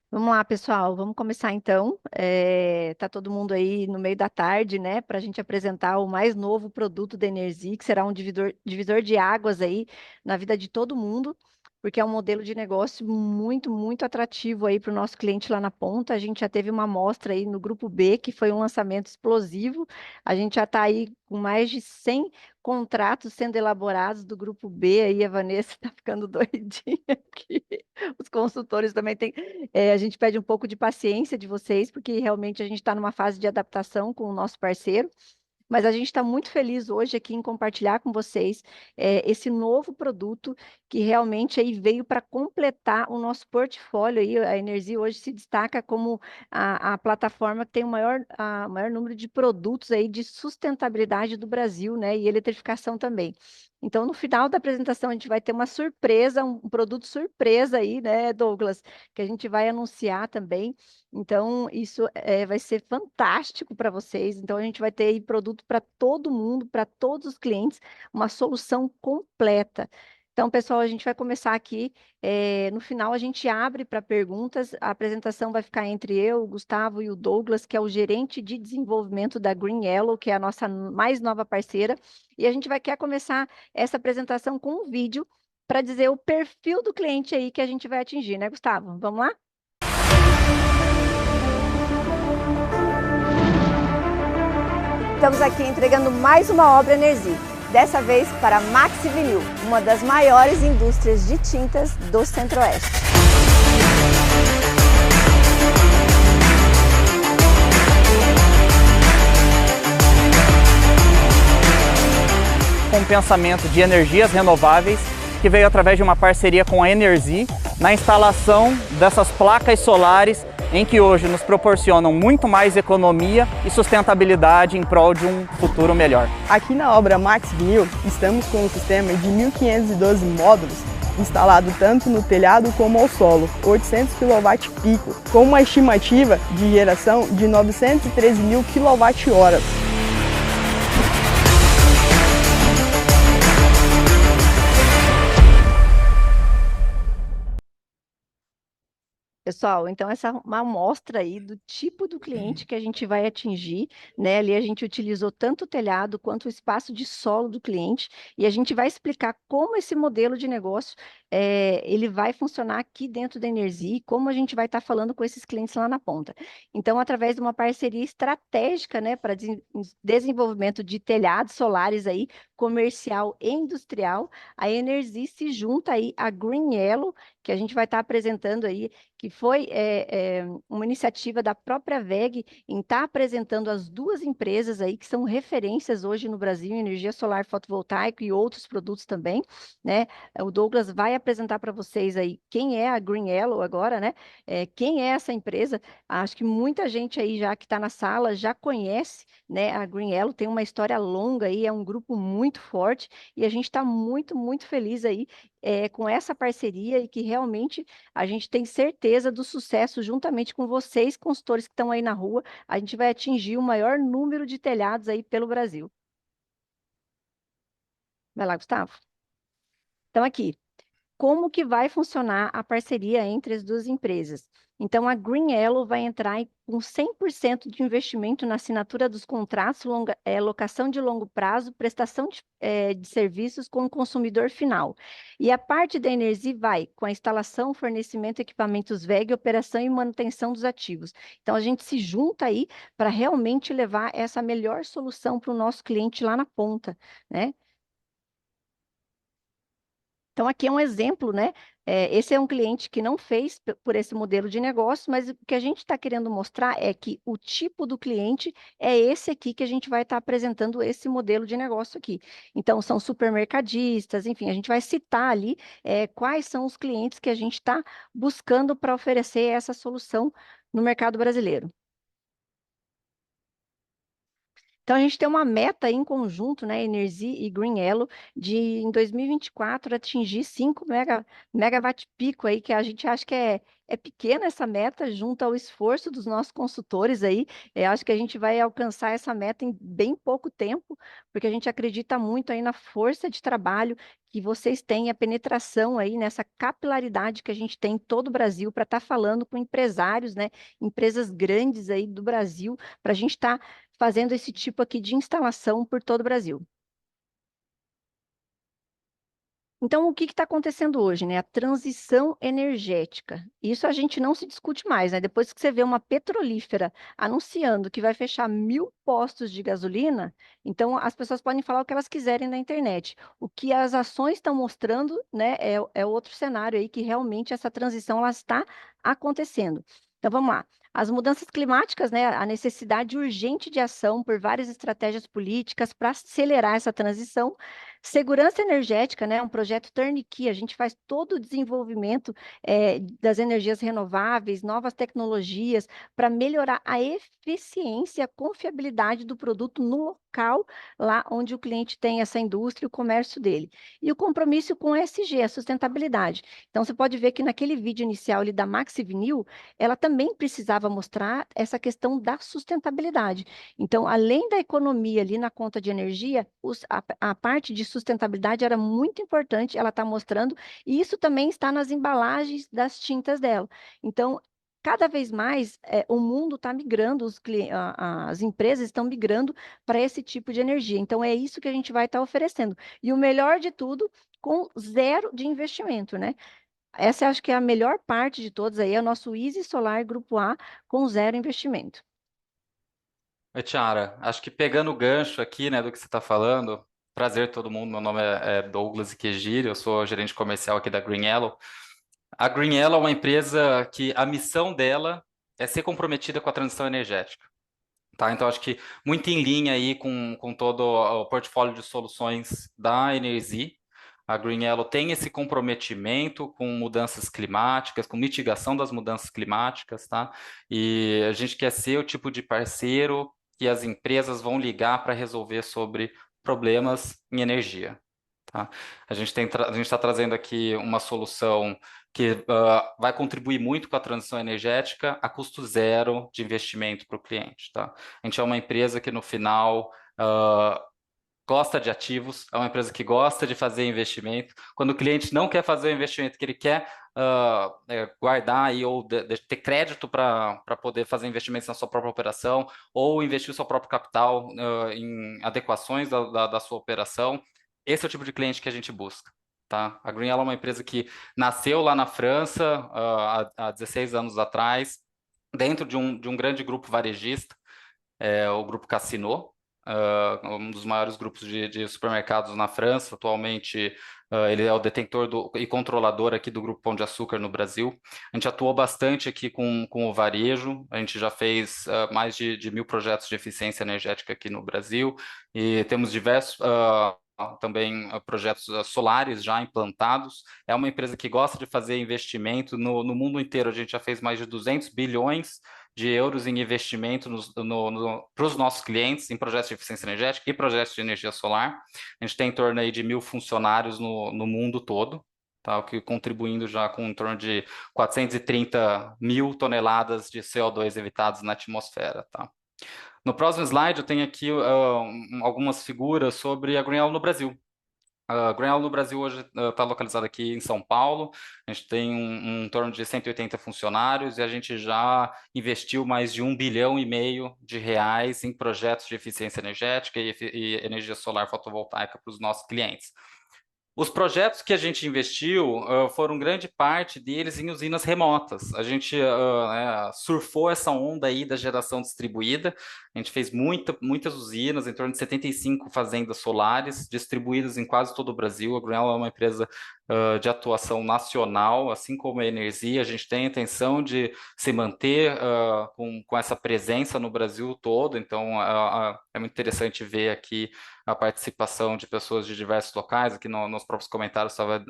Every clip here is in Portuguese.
Vamos lá, pessoal, vamos começar então. Tá todo mundo aí no meio da tarde, né, para a gente apresentar o mais novo produto da Energy, que será um divisor de águas aí na vida de todo mundo, porque é um modelo de negócio muito, muito atrativo aí para o nosso cliente lá na ponta. A gente já teve uma amostra aí no grupo B, que foi um lançamento explosivo. A gente já está aí com mais de 100 contratos sendo elaborados do grupo B aí. A Vanessa está ficando doidinha aqui. Os consultores também têm. A gente pede um pouco de paciência de vocês, porque realmente a gente está numa fase de adaptação com o nosso parceiro. Mas a gente está muito feliz hoje aqui em compartilhar com vocês esse novo produto que realmente aí veio para completar o nosso portfólio. Aí, a Energy hoje se destaca como a plataforma que tem maior número de produtos aí de sustentabilidade do Brasil, né? E eletrificação também. Então, no final da apresentação, a gente vai ter uma surpresa, um produto surpresa aí, né, Douglas, que a gente vai anunciar também. Então, isso vai ser fantástico para vocês. Então, a gente vai ter aí produto para todo mundo, para todos os clientes, uma solução completa. Então, pessoal, a gente vai começar aqui. No final, a gente abre para perguntas. A apresentação vai ficar entre eu, o Gustavo e o Douglas, que é o gerente de desenvolvimento da Green Yellow, que é a nossa mais nova parceira. E a gente vai querer começar essa apresentação com um vídeo para dizer o perfil do cliente aí que a gente vai atingir, né, Gustavo? Vamos lá? Estamos aqui entregando mais uma obra Energy, dessa vez para a Maxi Vinil, uma das maiores indústrias de tintas do Centro-Oeste. Com um pensamento de energias renováveis, que veio através de uma parceria com a Energy na instalação dessas placas solares em que hoje nos proporcionam muito mais economia e sustentabilidade em prol de um futuro melhor. Aqui na obra Max Vinil, estamos com um sistema de 1.512 módulos instalado tanto no telhado como ao solo, 800 kW-pico, com uma estimativa de geração de 913.000 kWh. Pessoal, então essa é uma amostra aí do tipo do cliente que a gente vai atingir, né? Ali a gente utilizou tanto o telhado quanto o espaço de solo do cliente e a gente vai explicar como esse modelo de negócio ele vai funcionar aqui dentro da Energy, como a gente vai estar falando com esses clientes lá na ponta. Então, através de uma parceria estratégica, né, para desenvolvimento de telhados solares aí, comercial e industrial, a Energy se junta aí à Green Yellow, que a gente vai estar apresentando aí, que foi uma iniciativa da própria WEG em estar apresentando as duas empresas aí que são referências hoje no Brasil em energia solar fotovoltaica e outros produtos também, né? O Douglas vai apresentar para vocês aí quem é a Green Yellow agora, né? Quem é essa empresa? Acho que muita gente aí já que está na sala já conhece, né? A Green Yellow tem uma história longa aí, é um grupo muito forte e a gente está muito, muito feliz aí com essa parceria e que realmente a gente tem certeza do sucesso juntamente com vocês, consultores que estão aí na rua. A gente vai atingir o maior número de telhados aí pelo Brasil. Vai lá, Gustavo. Então, aqui, como que vai funcionar a parceria entre as duas empresas? Então, a Green Yellow vai entrar com 100% de investimento na assinatura dos contratos, locação de longo prazo, prestação de serviços com o consumidor final. E a parte da Energy vai com a instalação, fornecimento, equipamentos WEG, operação e manutenção dos ativos. Então, a gente se junta aí para realmente levar essa melhor solução para o nosso cliente lá na ponta, né? Então, aqui é um exemplo, né? Esse é um cliente que não fez por esse modelo de negócio, mas o que a gente está querendo mostrar é que o tipo do cliente é esse aqui que a gente vai estar apresentando esse modelo de negócio aqui. Então, são supermercadistas, enfim, a gente vai citar ali quais são os clientes que a gente está buscando para oferecer essa solução no mercado brasileiro. Então, a gente tem uma meta em conjunto, né, Energy e Green Yellow, de em 2024 atingir 5 megawatt pico aí, que a gente acha é pequena essa meta, junto ao esforço dos nossos consultores aí. Eu acho que a gente vai alcançar essa meta em bem pouco tempo, porque a gente acredita muito aí na força de trabalho que vocês têm, a penetração aí nessa capilaridade que a gente tem em todo o Brasil para estar falando com empresários, né? Empresas grandes aí do Brasil, para a gente estar fazendo esse tipo aqui de instalação por todo o Brasil. Então, o que está acontecendo hoje, né? A transição energética. Isso a gente não se discute mais, né? Depois que você vê uma petrolífera anunciando que vai fechar 1.000 postos de gasolina, então as pessoas podem falar o que elas quiserem na internet. O que as ações estão mostrando, né, é outro cenário aí que realmente essa transição ela está acontecendo. Então, vamos lá. As mudanças climáticas, né, a necessidade urgente de ação por várias estratégias políticas para acelerar essa transição. Segurança energética, né, um projeto turnkey, a gente faz todo o desenvolvimento das energias renováveis, novas tecnologias, para melhorar a eficiência e a confiabilidade do produto no local, lá onde o cliente tem essa indústria e o comércio dele. E o compromisso com o ESG, a sustentabilidade. Então, você pode ver que naquele vídeo inicial ali da Maxi Vinil, ela também precisava mostrar essa questão da sustentabilidade. Então, além da economia ali na conta de energia, a parte de sustentabilidade era muito importante, ela está mostrando, e isso também está nas embalagens das tintas dela. Então, cada vez mais o mundo está migrando, as empresas estão migrando para esse tipo de energia. Então, é isso que a gente vai estar oferecendo. E o melhor de tudo, com zero de investimento, né? Essa eu acho que é a melhor parte de todos aí, é o nosso Easy Solar Grupo A com zero investimento. Oi, Tiara, acho que pegando o gancho aqui, né, do que você está falando, prazer todo mundo, meu nome é Douglas Ikejiri, eu sou gerente comercial aqui da Green Yellow. A Green Yellow é uma empresa que a missão dela é ser comprometida com a transição energética, tá? Então, acho que muito em linha aí com todo o portfólio de soluções da Energy. A Green Yellow tem esse comprometimento com mudanças climáticas, com mitigação das mudanças climáticas, tá? E a gente quer ser o tipo de parceiro que as empresas vão ligar para resolver sobre problemas em energia, tá? A gente está trazendo aqui uma solução que vai contribuir muito com a transição energética a custo zero de investimento para o cliente, tá? A gente é uma empresa que no final gosta de ativos, é uma empresa que gosta de fazer investimento. Quando o cliente não quer fazer o investimento que ele quer guardar aí, ou ter crédito para poder fazer investimentos na sua própria operação, ou investir o seu próprio capital em adequações da sua operação, esse é o tipo de cliente que a gente busca. Tá? A Green Yellow é uma empresa que nasceu lá na França há 16 anos atrás, dentro de um grande grupo varejista, o Grupo Casino, um dos maiores grupos de supermercados na França. Atualmente, ele é o detentor e controlador aqui do Grupo Pão de Açúcar no Brasil. A gente atuou bastante aqui com o varejo, a gente já fez mais de 1.000 projetos de eficiência energética aqui no Brasil, e temos diversos também projetos solares já implantados. É uma empresa que gosta de fazer investimento no mundo inteiro. A gente já fez mais de 200 bilhões de euros em investimento para os nossos clientes em projetos de eficiência energética e projetos de energia solar. A gente tem em torno aí de 1.000 funcionários no mundo todo, tá? O que contribuindo já com em torno de 430 mil toneladas de CO2 evitados na atmosfera, tá? No próximo slide eu tenho aqui algumas figuras sobre a Greenell no Brasil. A Greenell no Brasil hoje está localizada aqui em São Paulo. A gente tem em torno de 180 funcionários e a gente já investiu mais de 1,5 bilhão de reais em projetos de eficiência energética e energia solar fotovoltaica para os nossos clientes. Os projetos que a gente investiu foram grande parte deles em usinas remotas. A gente surfou essa onda aí da geração distribuída. A gente fez muitas usinas, em torno de 75 fazendas solares, distribuídas em quase todo o Brasil. A Greenell é uma empresa de atuação nacional, assim como a Energia. A gente tem a intenção de se manter com essa presença no Brasil todo. Então, é muito interessante ver aqui a participação de pessoas de diversos locais. Aqui nos próprios comentários estava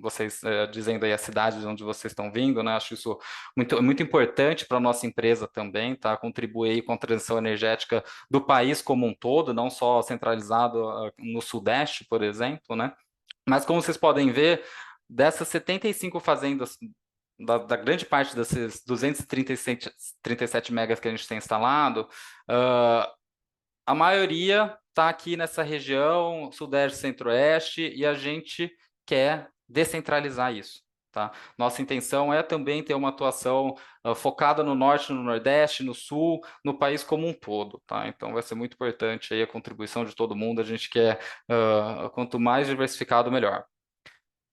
vocês dizendo aí a cidade de onde vocês estão vindo, né? Acho isso muito importante para a nossa empresa também, tá? Contribuir com a transição energética do país como um todo, não só centralizado no Sudeste, por exemplo, né? Mas como vocês podem ver, dessas 75 fazendas da grande parte desses 237 megas que a gente tem instalado, a maioria está aqui nessa região, Sudeste, Centro-Oeste, e a gente quer descentralizar isso. Tá? Nossa intenção é também ter uma atuação focada no Norte, no Nordeste, no Sul, no país como um todo. Tá? Então vai ser muito importante aí a contribuição de todo mundo. A gente quer, quanto mais diversificado, melhor.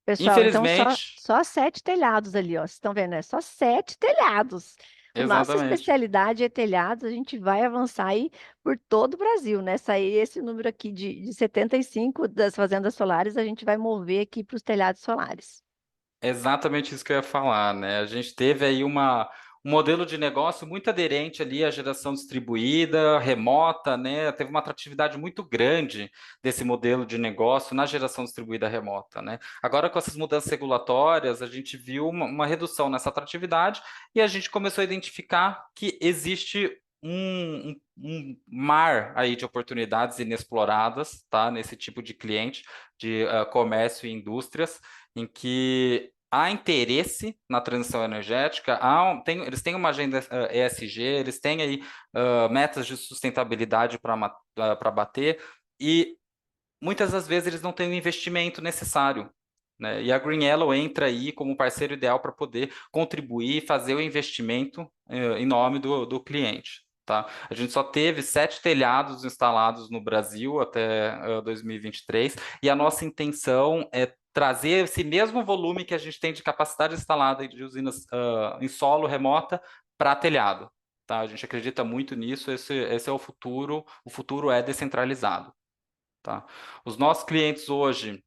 Pessoal, então Infelizmente, só 7 telhados ali, ó. Vocês estão vendo, né? Só 7 telhados. A nossa exatamente. especialidade é telhados, a gente vai avançar aí por todo o Brasil, né? Sair esse número aqui de 75 das fazendas solares, a gente vai mover aqui para os telhados solares. Exatamente isso que eu ia falar, né? A gente teve aí um modelo de negócio muito aderente ali à geração distribuída, remota, né? Teve uma atratividade muito grande desse modelo de negócio na geração distribuída remota, né? Agora, com essas mudanças regulatórias, a gente viu uma redução nessa atratividade e a gente começou a identificar que existe um mar aí de oportunidades inexploradas, tá? Nesse tipo de cliente, de comércio e indústrias em que há interesse na transição energética, eles têm uma agenda ESG, eles têm aí metas de sustentabilidade para bater, e muitas das vezes eles não têm o investimento necessário. Né? E a Green Yellow entra aí como parceiro ideal para poder contribuir e fazer o investimento em nome do cliente. Tá? A gente só teve 7 telhados instalados no Brasil até 2023, e a nossa intenção é trazer esse mesmo volume que a gente tem de capacidade instalada de usinas em solo remota para telhado. Tá? A gente acredita muito nisso, esse é o futuro é descentralizado. Tá? Os nossos clientes hoje,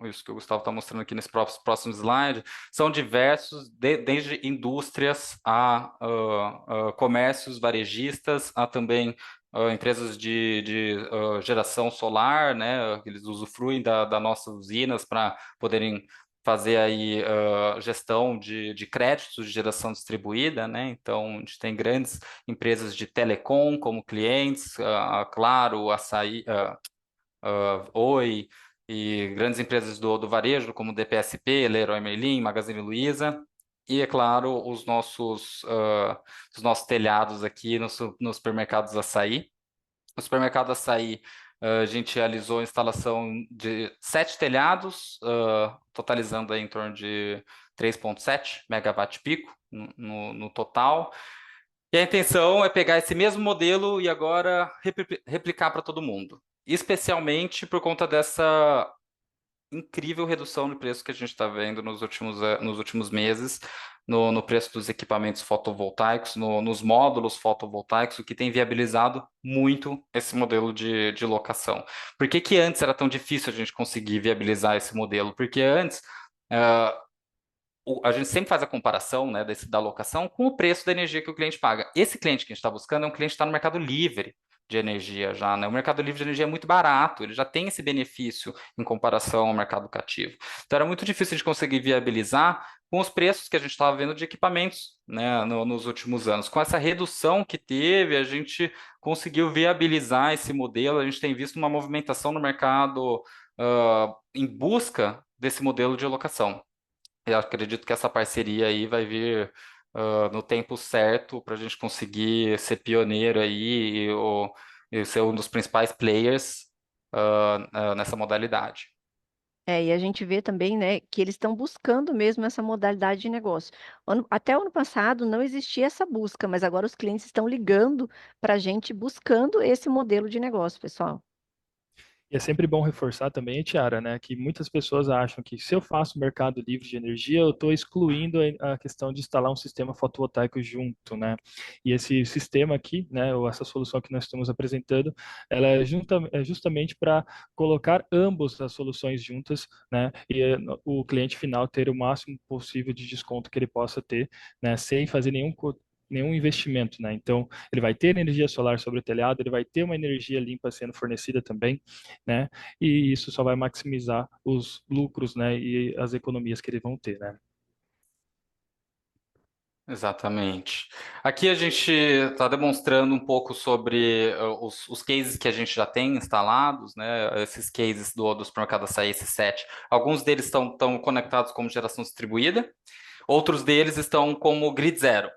isso que o Gustavo está mostrando aqui nesse próximo slide, são diversos, desde indústrias a comércios varejistas, a também empresas de geração solar, né? Eles usufruem das nossas usinas para poderem fazer aí gestão de créditos de geração distribuída, né? Então, a gente tem grandes empresas de telecom como clientes, a Claro, Açaí, Oi, e grandes empresas do varejo, como DPSP, Leroy Merlin, Magazine Luiza, e, é claro, os nossos telhados aqui no supermercados Açaí. No supermercado Açaí, a gente realizou a instalação de 7 telhados, totalizando aí em torno de 3,7 megawatt pico no total. E a intenção é pegar esse mesmo modelo e agora replicar para todo mundo, especialmente por conta dessa incrível redução de preço que a gente está vendo nos últimos meses, no preço dos equipamentos fotovoltaicos, nos módulos fotovoltaicos, o que tem viabilizado muito esse modelo de locação. Por que que antes era tão difícil a gente conseguir viabilizar esse modelo? Porque antes, ah, a gente sempre faz a comparação, né, da locação com o preço da energia que o cliente paga. Esse cliente que a gente está buscando é um cliente que está no mercado livre de energia já, né? O mercado livre de energia é muito barato, ele já tem esse benefício em comparação ao mercado cativo. Então era muito difícil de conseguir viabilizar com os preços que a gente estava vendo de equipamentos, né, nos últimos anos. Com essa redução que teve, a gente conseguiu viabilizar esse modelo, a gente tem visto uma movimentação no mercado em busca desse modelo de locação. Eu acredito que essa parceria aí vai vir no tempo certo para a gente conseguir ser pioneiro aí e ser um dos principais players nessa modalidade. E a gente vê também, né, que eles estão buscando mesmo essa modalidade de negócio. Até o ano passado não existia essa busca, mas agora os clientes estão ligando para a gente buscando esse modelo de negócio, pessoal. E é sempre bom reforçar também, Tiara, né, que muitas pessoas acham que se eu faço mercado livre de energia, eu estou excluindo a questão de instalar um sistema fotovoltaico junto, né? E esse sistema aqui, né, ou essa solução que nós estamos apresentando, ela é justamente para colocar ambas as soluções juntas, né, e o cliente final ter o máximo possível de desconto que ele possa ter, né, sem fazer nenhum investimento, né? Então, ele vai ter energia solar sobre o telhado, ele vai ter uma energia limpa sendo fornecida também, né? E isso só vai maximizar os lucros, né? E as economias que eles vão ter, né? Exatamente. Aqui a gente está demonstrando um pouco sobre os cases que a gente já tem instalados, né? Esses cases do supermercado Açaí, esses 7. Alguns deles estão conectados como geração distribuída, outros deles estão como grid zero,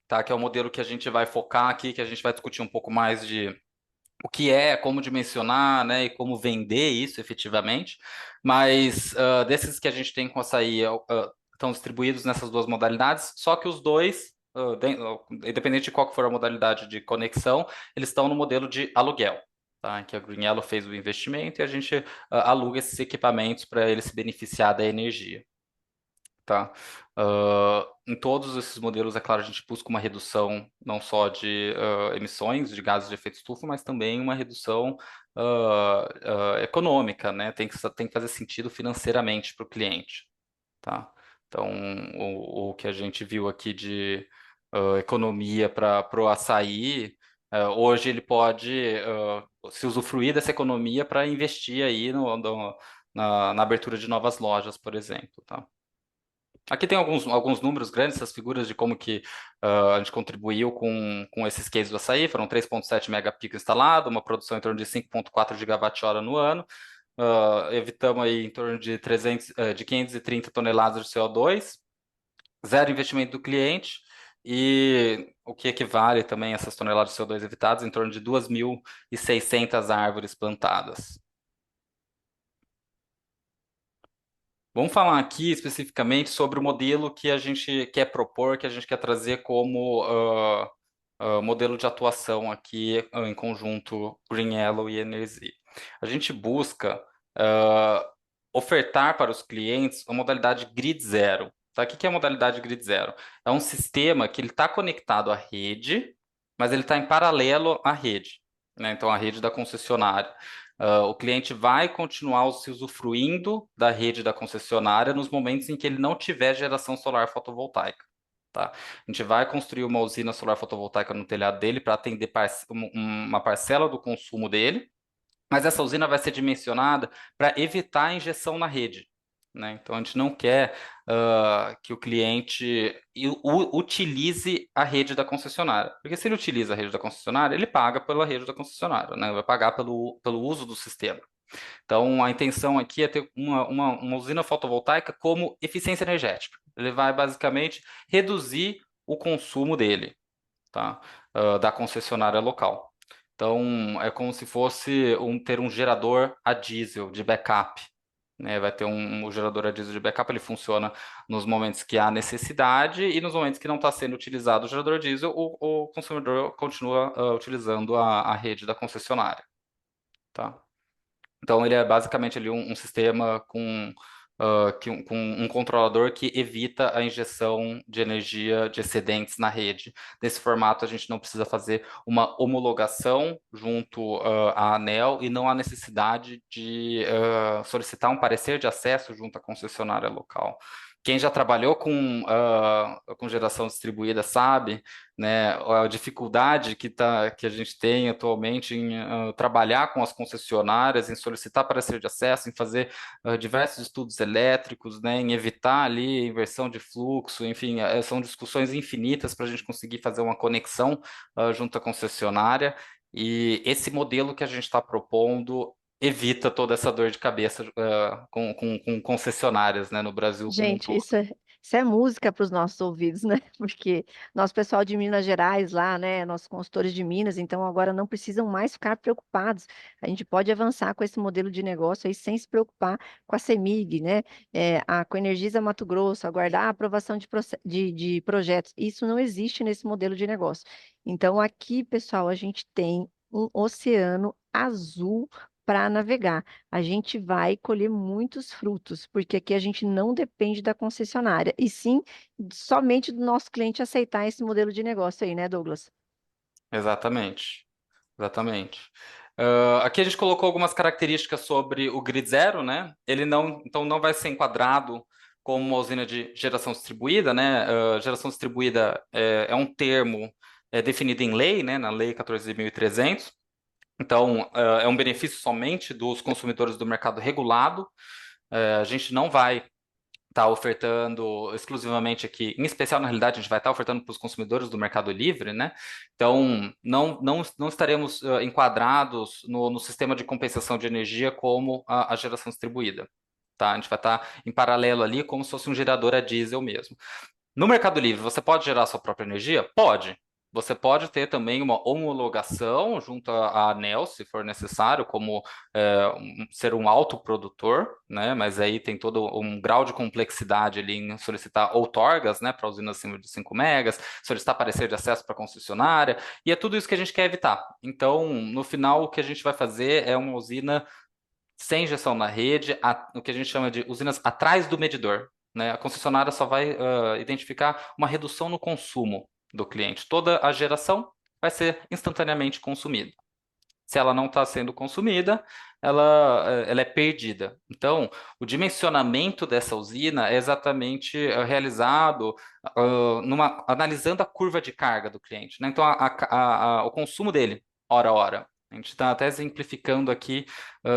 tá? Que é o modelo que a gente vai focar aqui, que a gente vai discutir um pouco mais de o que é, como dimensionar, né, e como vender isso efetivamente. Mas desses que a gente tem com açaí, estão distribuídos nessas duas modalidades, só que os dois, independente de qual que for a modalidade de conexão, eles estão no modelo de aluguel. Tá? Que a Green Yellow fez o investimento e a gente aluga esses equipamentos para ele se beneficiar da energia. Tá? Em todos esses modelos, é claro, a gente busca uma redução não só de emissões de gases de efeito estufa, mas também uma redução econômica, né? Tem que fazer sentido financeiramente para o cliente. Tá? Então, o que a gente viu aqui de economia para o açaí, hoje ele pode se usufruir dessa economia para investir aí na abertura de novas lojas, por exemplo. Tá? Aqui tem alguns números grandes, essas figuras de como que a gente contribuiu com esses cases do açaí. Foram 3,7 megapico instalado, uma produção em torno de 5,4 gigawatt-hora no ano. Evitamos aí em torno de 530 toneladas de CO2, zero investimento do cliente, e o que equivale também a essas toneladas de CO2 evitadas, em torno de 2.600 árvores plantadas. Vamos falar aqui especificamente sobre o modelo que a gente quer propor, que a gente quer trazer como modelo de atuação aqui em conjunto Green Yellow e Energy. A gente busca ofertar para os clientes a modalidade Grid Zero. Tá? O que é a modalidade Grid Zero? É um sistema que ele está conectado à rede, mas ele está em paralelo à rede, né? Então, a rede da concessionária. O cliente vai continuar se usufruindo da rede da concessionária nos momentos em que ele não tiver geração solar fotovoltaica. Tá? A gente vai construir uma usina solar fotovoltaica no telhado dele para atender uma parcela do consumo dele, mas essa usina vai ser dimensionada para evitar a injeção na rede. Né? Então, a gente não quer que o cliente utilize a rede da concessionária. Porque se ele utiliza a rede da concessionária, ele paga pela rede da concessionária, né? Vai pagar pelo uso do sistema. Então, a intenção aqui é ter uma usina fotovoltaica como eficiência energética. Ele vai, basicamente, reduzir o consumo dele, tá? Da concessionária local. Então, é como se fosse ter um gerador a diesel de backup. Né? Vai ter um gerador a diesel de backup, ele funciona nos momentos que há necessidade e nos momentos que não está sendo utilizado o gerador a diesel, o consumidor continua utilizando a rede da concessionária. Tá? Então, ele é basicamente ali um sistema com um controlador que evita a injeção de energia de excedentes na rede. Nesse formato, a gente não precisa fazer uma homologação junto à ANEEL e não há necessidade de solicitar um parecer de acesso junto à concessionária local. Quem já trabalhou com geração distribuída sabe, né, a dificuldade que a gente tem atualmente em trabalhar com as concessionárias, em solicitar parecer de acesso, em fazer diversos estudos elétricos, né, em evitar ali a inversão de fluxo, enfim, são discussões infinitas para a gente conseguir fazer uma conexão junto à concessionária, e esse modelo que a gente está propondo evita toda essa dor de cabeça com concessionárias, né, no Brasil como um Gente, todo. isso é música para os nossos ouvidos, né? Porque nosso pessoal de Minas Gerais lá, né? Nossos consultores de Minas, então agora não precisam mais ficar preocupados. A gente pode avançar com esse modelo de negócio aí sem se preocupar com a CEMIG, né? A Coenergisa Mato Grosso, aguardar a aprovação de projetos. Isso não existe nesse modelo de negócio. Então, aqui, pessoal, a gente tem um oceano azul para navegar. A gente vai colher muitos frutos, porque aqui a gente não depende da concessionária, e sim somente do nosso cliente aceitar esse modelo de negócio aí, né, Douglas? Exatamente, exatamente. Aqui a gente colocou algumas características sobre o Grid Zero, né? Ele então não vai ser enquadrado como uma usina de geração distribuída, né? Geração distribuída é um termo definido em lei, né? Na Lei 14.300. Então, é um benefício somente dos consumidores do mercado regulado. A gente não vai está ofertando exclusivamente aqui, em especial, na realidade, a gente vai estar ofertando para os consumidores do Mercado Livre, né? Então, não estaremos enquadrados no sistema de compensação de energia como a geração distribuída. Tá? A gente vai estar em paralelo ali, como se fosse um gerador a diesel mesmo. No Mercado Livre, você pode gerar sua própria energia? Pode. Você pode ter também uma homologação junto à ANEEL, se for necessário, como ser um autoprodutor, né? Mas aí tem todo um grau de complexidade ali em solicitar outorgas, né, para usinas acima de 5 megas, solicitar parecer de acesso para a concessionária, e é tudo isso que a gente quer evitar. Então, no final, o que a gente vai fazer é uma usina sem injeção na rede, o que a gente chama de usinas atrás do medidor, né? A concessionária só vai identificar uma redução no consumo do cliente. Toda a geração vai ser instantaneamente consumida. Se ela não está sendo consumida, ela é perdida. Então, o dimensionamento dessa usina é exatamente realizado analisando a curva de carga do cliente, né? Então, o consumo dele, hora a hora. A gente está até exemplificando aqui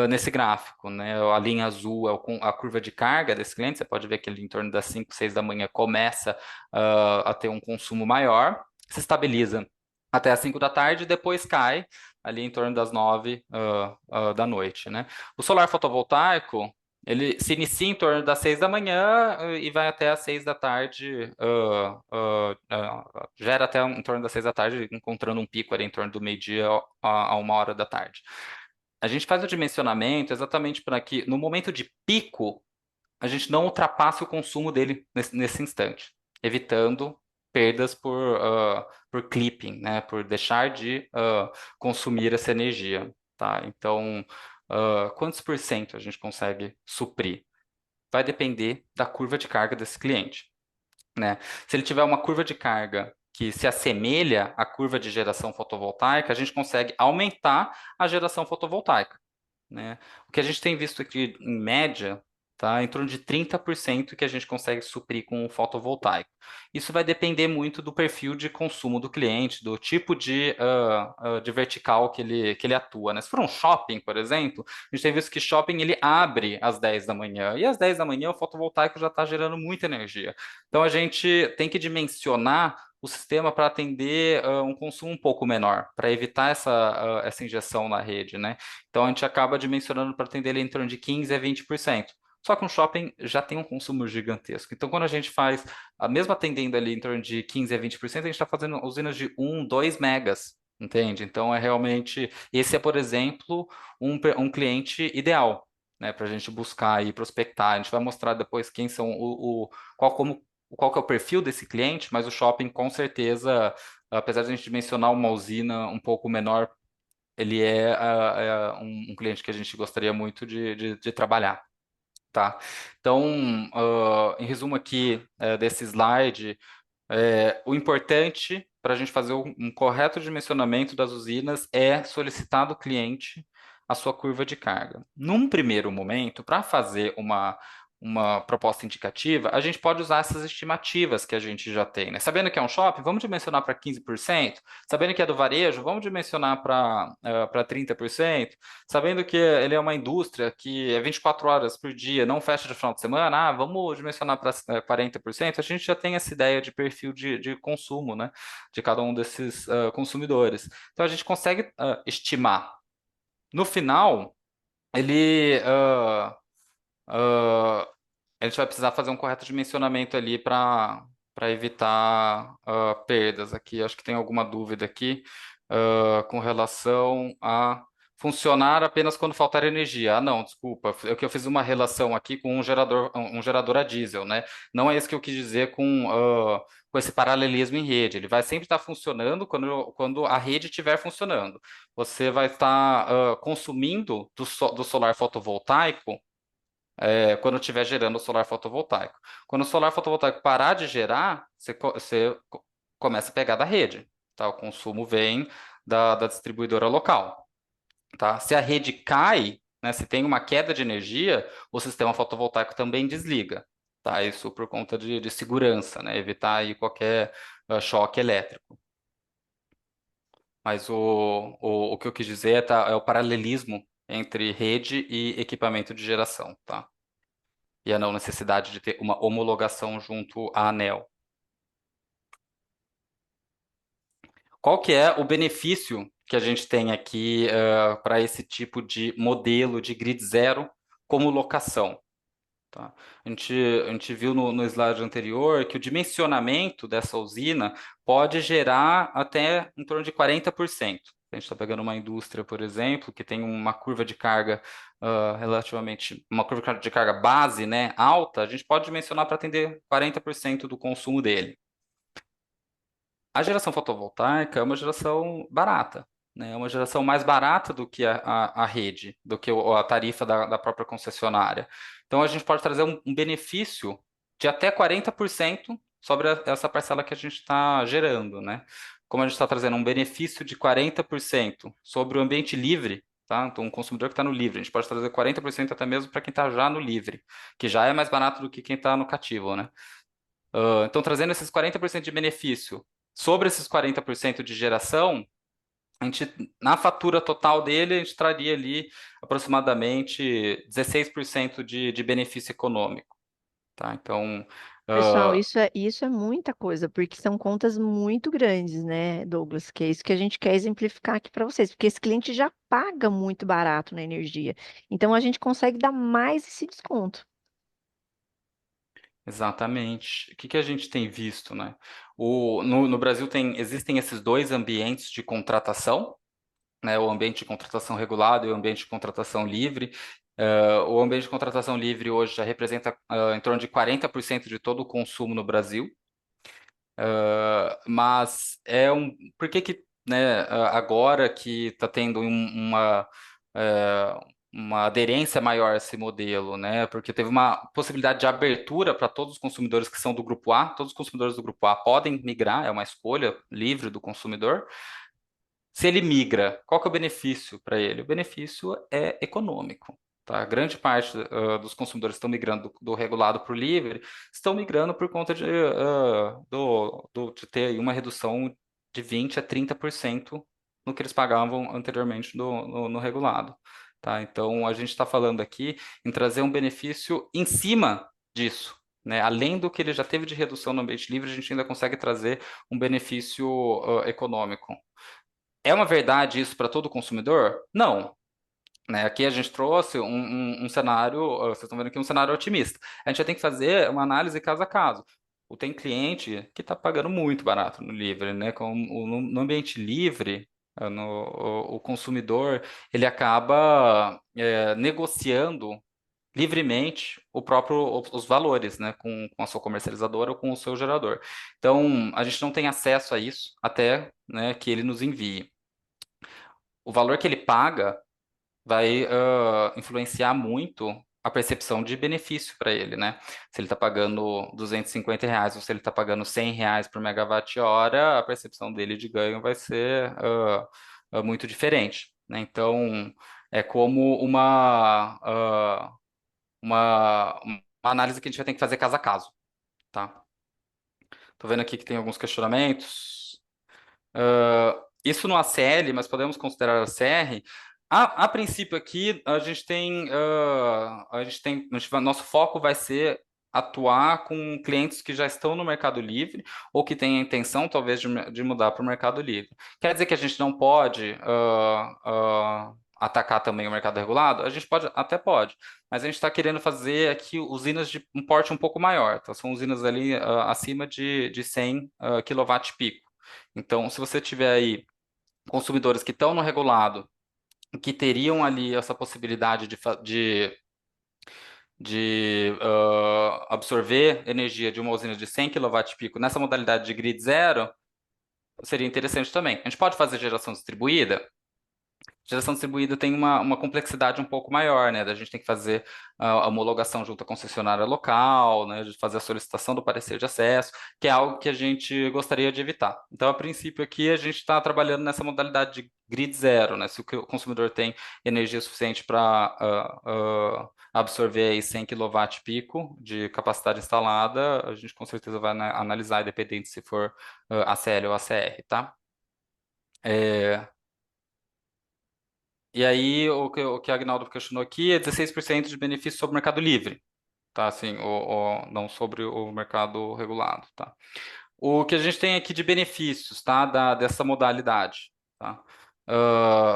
nesse gráfico, né? A linha azul é a curva de carga desse cliente. Você pode ver que ele em torno das 5, 6 da manhã começa a ter um consumo maior, se estabiliza até as 5 da tarde e depois cai ali em torno das 9 da noite, né? O solar fotovoltaico, ele se inicia em torno das 6 da manhã e vai até as 6 da tarde, gera até em torno das 6 da tarde, encontrando um pico ali em torno do meio-dia a 1 hora da tarde. A gente faz o dimensionamento exatamente para que, no momento de pico, a gente não ultrapasse o consumo dele nesse instante, evitando perdas por clipping, né, por deixar de consumir essa energia, tá? Então, quantos por cento a gente consegue suprir? Vai depender da curva de carga desse cliente, né? Se ele tiver uma curva de carga que se assemelha à curva de geração fotovoltaica, a gente consegue aumentar a geração fotovoltaica, né? O que a gente tem visto aqui, em média, tá, em torno de 30% que a gente consegue suprir com o fotovoltaico. Isso vai depender muito do perfil de consumo do cliente, do tipo de vertical que ele atua, né? Se for um shopping, por exemplo, a gente tem visto que shopping ele abre às 10 da manhã, e às 10 da manhã o fotovoltaico já está gerando muita energia. Então a gente tem que dimensionar o sistema para atender um consumo um pouco menor, para evitar essa injeção na rede, né? Então a gente acaba dimensionando para atender ele em torno de 15 a 20%. Só que um shopping já tem um consumo gigantesco. Então, quando a gente faz, mesmo atendendo ali em torno de 15 a 20%, a gente está fazendo usinas de 1, 2 megas, entende? Então, é realmente, esse é, por exemplo, um cliente ideal, né, para a gente buscar e prospectar. A gente vai mostrar depois quem são qual que é o perfil desse cliente, mas o shopping, com certeza, apesar de a gente mencionar uma usina um pouco menor, ele é um cliente que a gente gostaria muito de trabalhar, tá? Então, em resumo aqui desse slide, o importante para a gente fazer um correto dimensionamento das usinas é solicitar do cliente a sua curva de carga. Num primeiro momento, para fazer uma proposta indicativa, a gente pode usar essas estimativas que a gente já tem, né? Sabendo que é um shopping, vamos dimensionar para 15%. Sabendo que é do varejo, vamos dimensionar para 30%. Sabendo que ele é uma indústria que é 24 horas por dia, não fecha de final de semana, vamos dimensionar para 40%. A gente já tem essa ideia de perfil de consumo, né, de cada um desses consumidores. Então, a gente consegue estimar. No final, ele... a gente vai precisar fazer um correto dimensionamento ali para evitar perdas aqui. Acho que tem alguma dúvida aqui com relação a funcionar apenas quando faltar energia. Ah, não, desculpa, é que eu fiz uma relação aqui com um gerador a diesel, né? Não é isso que eu quis dizer com esse paralelismo em rede. Ele vai sempre estar funcionando quando a rede estiver funcionando. Você vai estar consumindo do solar fotovoltaico quando estiver gerando o solar fotovoltaico. Quando o solar fotovoltaico parar de gerar, você começa a pegar da rede, tá? O consumo vem da distribuidora local, tá? Se a rede cai, né, se tem uma queda de energia, o sistema fotovoltaico também desliga, tá? Isso por conta de segurança, né? Evitar aí qualquer choque elétrico. Mas o que eu quis dizer é o paralelismo entre rede e equipamento de geração, tá? e a não necessidade de ter uma homologação junto à ANEEL. Qual que é o benefício que a gente tem aqui para esse tipo de modelo de grid zero como locação? Tá? A gente viu no slide anterior que o dimensionamento dessa usina pode gerar até em torno de 40%. A gente está pegando uma indústria, por exemplo, que tem uma curva de carga relativamente, uma curva de carga base, né, alta, a gente pode dimensionar para atender 40% do consumo dele. A geração fotovoltaica é uma geração barata, né? É uma geração mais barata do que a rede, do que a tarifa da própria concessionária. Então, a gente pode trazer um benefício de até 40% sobre essa parcela que a gente está gerando, né? Como a gente está trazendo um benefício de 40% sobre o ambiente livre, tá? Então, um consumidor que está no livre, a gente pode trazer 40% até mesmo para quem está já no livre, que já é mais barato do que quem está no cativo, né? Então, trazendo esses 40% de benefício sobre esses 40% de geração, a gente, na fatura total dele, a gente traria ali aproximadamente 16% de benefício econômico. Tá? Então, Pessoal, uh, isso é muita coisa, porque são contas muito grandes, né, Douglas? Que é isso que a gente quer exemplificar aqui para vocês, porque esse cliente já paga muito barato na energia. Então a gente consegue dar mais esse desconto. exatamente. O que a gente tem visto, né? No Brasil existem esses dois ambientes de contratação, né, o ambiente de contratação regulado e o ambiente de contratação livre. O ambiente de contratação livre hoje já representa em torno de 40% de todo o consumo no Brasil. Mas por que, né, agora que está tendo uma aderência maior a esse modelo, né? Porque teve uma possibilidade de abertura para todos os consumidores que são do grupo A. Todos os consumidores do grupo A podem migrar, é uma escolha livre do consumidor. Se ele migra, qual que é o benefício para ele? O benefício é econômico. Tá? Grande parte dos consumidores que estão migrando do regulado para o livre, estão migrando por conta de ter aí uma redução de 20% a 30% no que eles pagavam anteriormente no regulado. Tá? Então, a gente está falando aqui em trazer um benefício em cima disso. Né? Além do que ele já teve de redução no ambiente livre, a gente ainda consegue trazer um benefício econômico. É uma verdade isso para todo consumidor? Não. Né? Aqui a gente trouxe um cenário, vocês estão vendo aqui um cenário otimista. A gente já tem que fazer uma análise caso a caso. Tem cliente que está pagando muito barato no livre, né? No ambiente livre, o consumidor ele acaba negociando livremente os valores, né, com a sua comercializadora ou com o seu gerador. Então, a gente não tem acesso a isso até, né, que ele nos envie. O valor que ele paga vai influenciar muito a percepção de benefício para ele, né? Se ele está pagando R$ 250 ou se ele está pagando R$ 100 por megawatt-hora, a percepção dele de ganho vai ser muito diferente, né? Então, é como uma análise que a gente vai ter que fazer caso a caso, tá? Tô vendo aqui que tem alguns questionamentos. Isso no ACL, mas podemos considerar a CR. A princípio aqui, nosso foco vai ser atuar com clientes que já estão no Mercado Livre ou que têm a intenção, talvez, de mudar para o Mercado Livre. Quer dizer que a gente não pode atacar também o mercado regulado? A gente até pode, mas a gente está querendo fazer aqui usinas de um porte um pouco maior, tá? São usinas ali acima de 100 kW-pico. Então, se você tiver aí consumidores que estão no regulado, que teriam ali essa possibilidade de absorver energia de uma usina de 100 kW-pico nessa modalidade de grid zero, seria interessante também. A gente pode fazer geração distribuída? Geração distribuída tem uma complexidade um pouco maior, né? A gente tem que fazer a homologação junto à concessionária local, né? De fazer a solicitação do parecer de acesso, que é algo que a gente gostaria de evitar. Então, a princípio aqui, a gente está trabalhando nessa modalidade de grid zero, né? Se o consumidor tem energia suficiente para absorver aí 100 kW-pico de capacidade instalada, a gente com certeza vai analisar, independente se for ACL ou ACR, tá? E aí, o que a Agnaldo questionou aqui é 16% de benefício sobre o Mercado Livre. tá? Assim, não sobre o mercado regulado, tá? O que a gente tem aqui de benefícios, tá? Dessa modalidade, tá?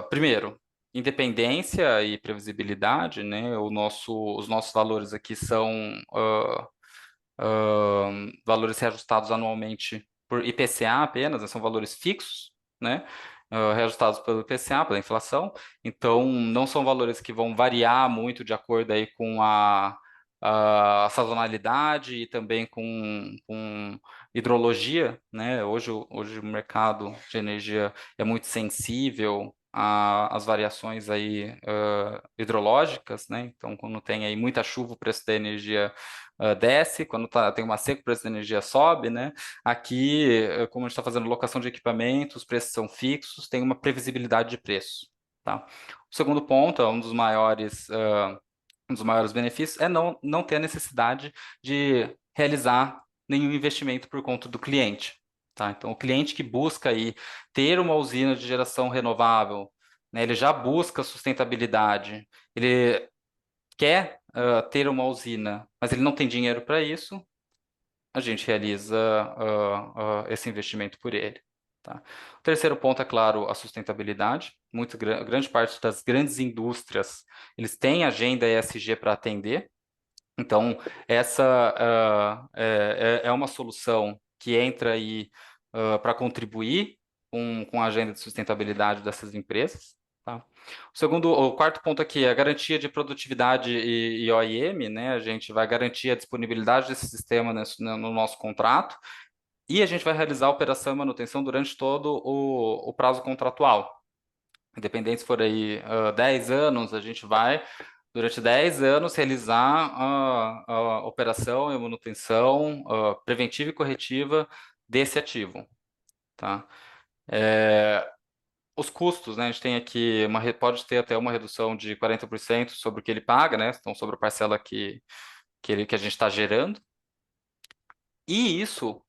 Primeiro, independência e previsibilidade, né? Os nossos valores aqui são valores reajustados anualmente por IPCA apenas, né? São valores fixos, né? Reajustados pelo IPCA, pela inflação. Então, não são valores que vão variar muito de acordo aí com a sazonalidade e também com hidrologia, né? Hoje o mercado de energia é muito sensível às variações aí hidrológicas, né? Então, quando tem aí muita chuva, o preço da energia desce, quando tem uma seca, o preço da energia sobe, né? Aqui, como a gente está fazendo locação de equipamentos, os preços são fixos, tem uma previsibilidade de preço, tá? O segundo ponto, um dos maiores benefícios é não ter a necessidade de realizar nenhum investimento por conta do cliente, tá? Então, o cliente que busca aí ter uma usina de geração renovável, né, ele já busca sustentabilidade, ele quer ter uma usina, mas ele não tem dinheiro para isso, a gente realiza esse investimento por ele. Tá? O terceiro ponto é, claro, a sustentabilidade. Grande parte das grandes indústrias, eles têm agenda ESG para atender. Então, essa é uma solução que entra aí para contribuir com a agenda de sustentabilidade dessas empresas. Tá? O quarto ponto aqui é a garantia de produtividade e OIM, né? A gente vai garantir a disponibilidade desse sistema no nosso contrato e a gente vai realizar a operação e manutenção durante todo o prazo contratual. Independente se for aí 10 anos, a gente vai, durante 10 anos, realizar a operação e manutenção preventiva e corretiva desse ativo. Tá? Os custos, né? A gente tem aqui, pode ter até uma redução de 40% sobre o que ele paga, né? Então, sobre a parcela que a gente está gerando. E isso,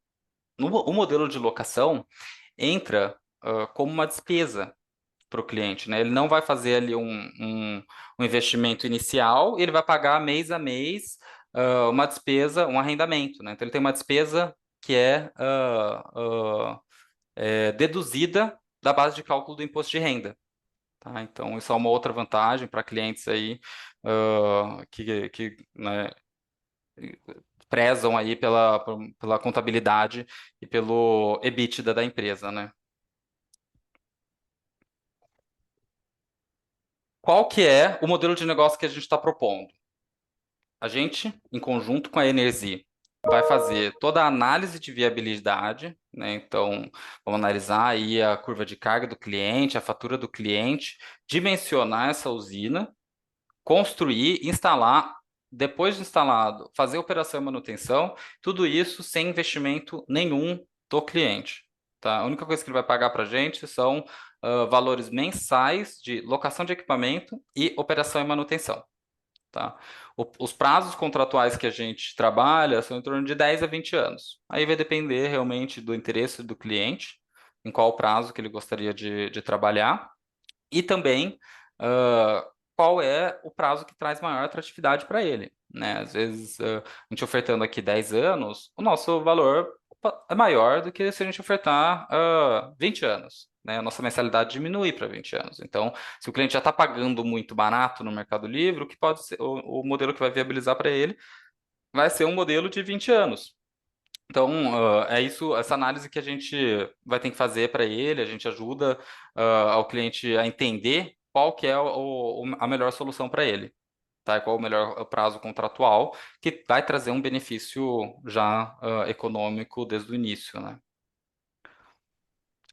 o modelo de locação, entra como uma despesa para o cliente, né? Ele não vai fazer ali um investimento inicial, ele vai pagar mês a mês uma despesa, um arrendamento, né? Então, ele tem uma despesa que é deduzida da base de cálculo do imposto de renda. Tá? Então, isso é uma outra vantagem para clientes aí que né, prezam aí pela contabilidade e pelo EBITDA da empresa, né? Qual que é o modelo de negócio que a gente está propondo? A gente, em conjunto com a Energy, vai fazer toda a análise de viabilidade, né? Então, vamos analisar aí a curva de carga do cliente, a fatura do cliente, dimensionar essa usina, construir, instalar, depois de instalado, fazer operação e manutenção, tudo isso sem investimento nenhum do cliente. Tá? A única coisa que ele vai pagar para a gente são valores mensais de locação de equipamento e operação e manutenção. Tá? Os prazos contratuais que a gente trabalha são em torno de 10 a 20 anos. Aí vai depender realmente do interesse do cliente, em qual prazo que ele gostaria de trabalhar, e também qual é o prazo que traz maior atratividade para ele. Né? Às vezes, a gente ofertando aqui 10 anos, o nosso valor é maior do que se a gente ofertar 20 anos. Né? A nossa mensalidade diminui para 20 anos. Então, se o cliente já está pagando muito barato no Mercado Livre, o que pode ser o modelo que vai viabilizar para ele vai ser um modelo de 20 anos. Então, é isso, essa análise que a gente vai ter que fazer para ele, a gente ajuda ao cliente a entender qual que é a melhor solução para ele, tá? Qual o melhor prazo contratual, que vai trazer um benefício já econômico desde o início, né?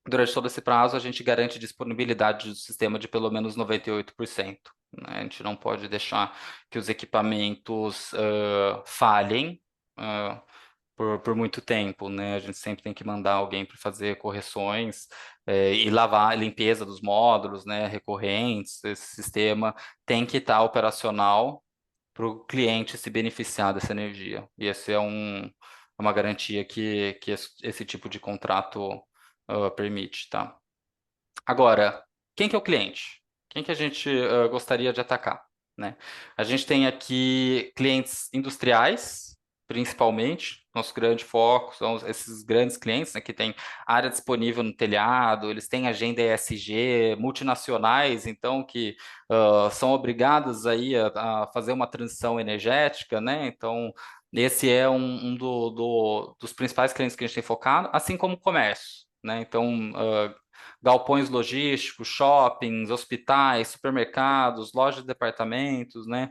Durante todo esse prazo, a gente garante disponibilidade do sistema de pelo menos 98%. Né? A gente não pode deixar que os equipamentos falhem, por muito tempo, né? A gente sempre tem que mandar alguém para fazer correções e lavar, limpeza dos módulos, né? Recorrentes. Esse sistema tem que estar operacional para o cliente se beneficiar dessa energia. E essa é uma garantia que esse tipo de contrato permite, tá? Agora, quem que é o cliente? Quem que a gente gostaria de atacar? né? A gente tem aqui clientes industriais, principalmente. Nosso grande foco são esses grandes clientes, né, que têm área disponível no telhado, eles têm agenda ESG, multinacionais, então, que são obrigadas aí a fazer uma transição energética, né? Então, esse é dos principais clientes que a gente tem focado, assim como o comércio, né? Então, galpões logísticos, shoppings, hospitais, supermercados, lojas de departamentos, né?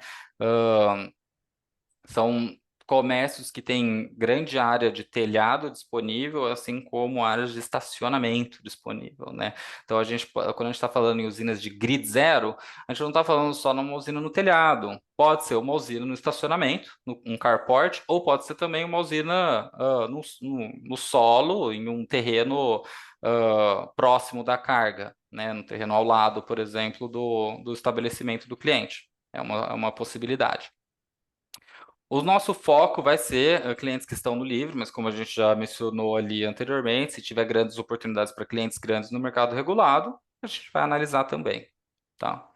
São comércios que têm grande área de telhado disponível, assim como áreas de estacionamento disponível, né? Então, quando a gente está falando em usinas de grid zero, a gente não está falando só numa usina no telhado. Pode ser uma usina no estacionamento, um carport, ou pode ser também uma usina no solo, em um terreno próximo da carga, né? No terreno ao lado, por exemplo, do estabelecimento do cliente. É uma possibilidade. O nosso foco vai ser clientes que estão no livre, mas como a gente já mencionou ali anteriormente, se tiver grandes oportunidades para clientes grandes no mercado regulado, a gente vai analisar também, tá?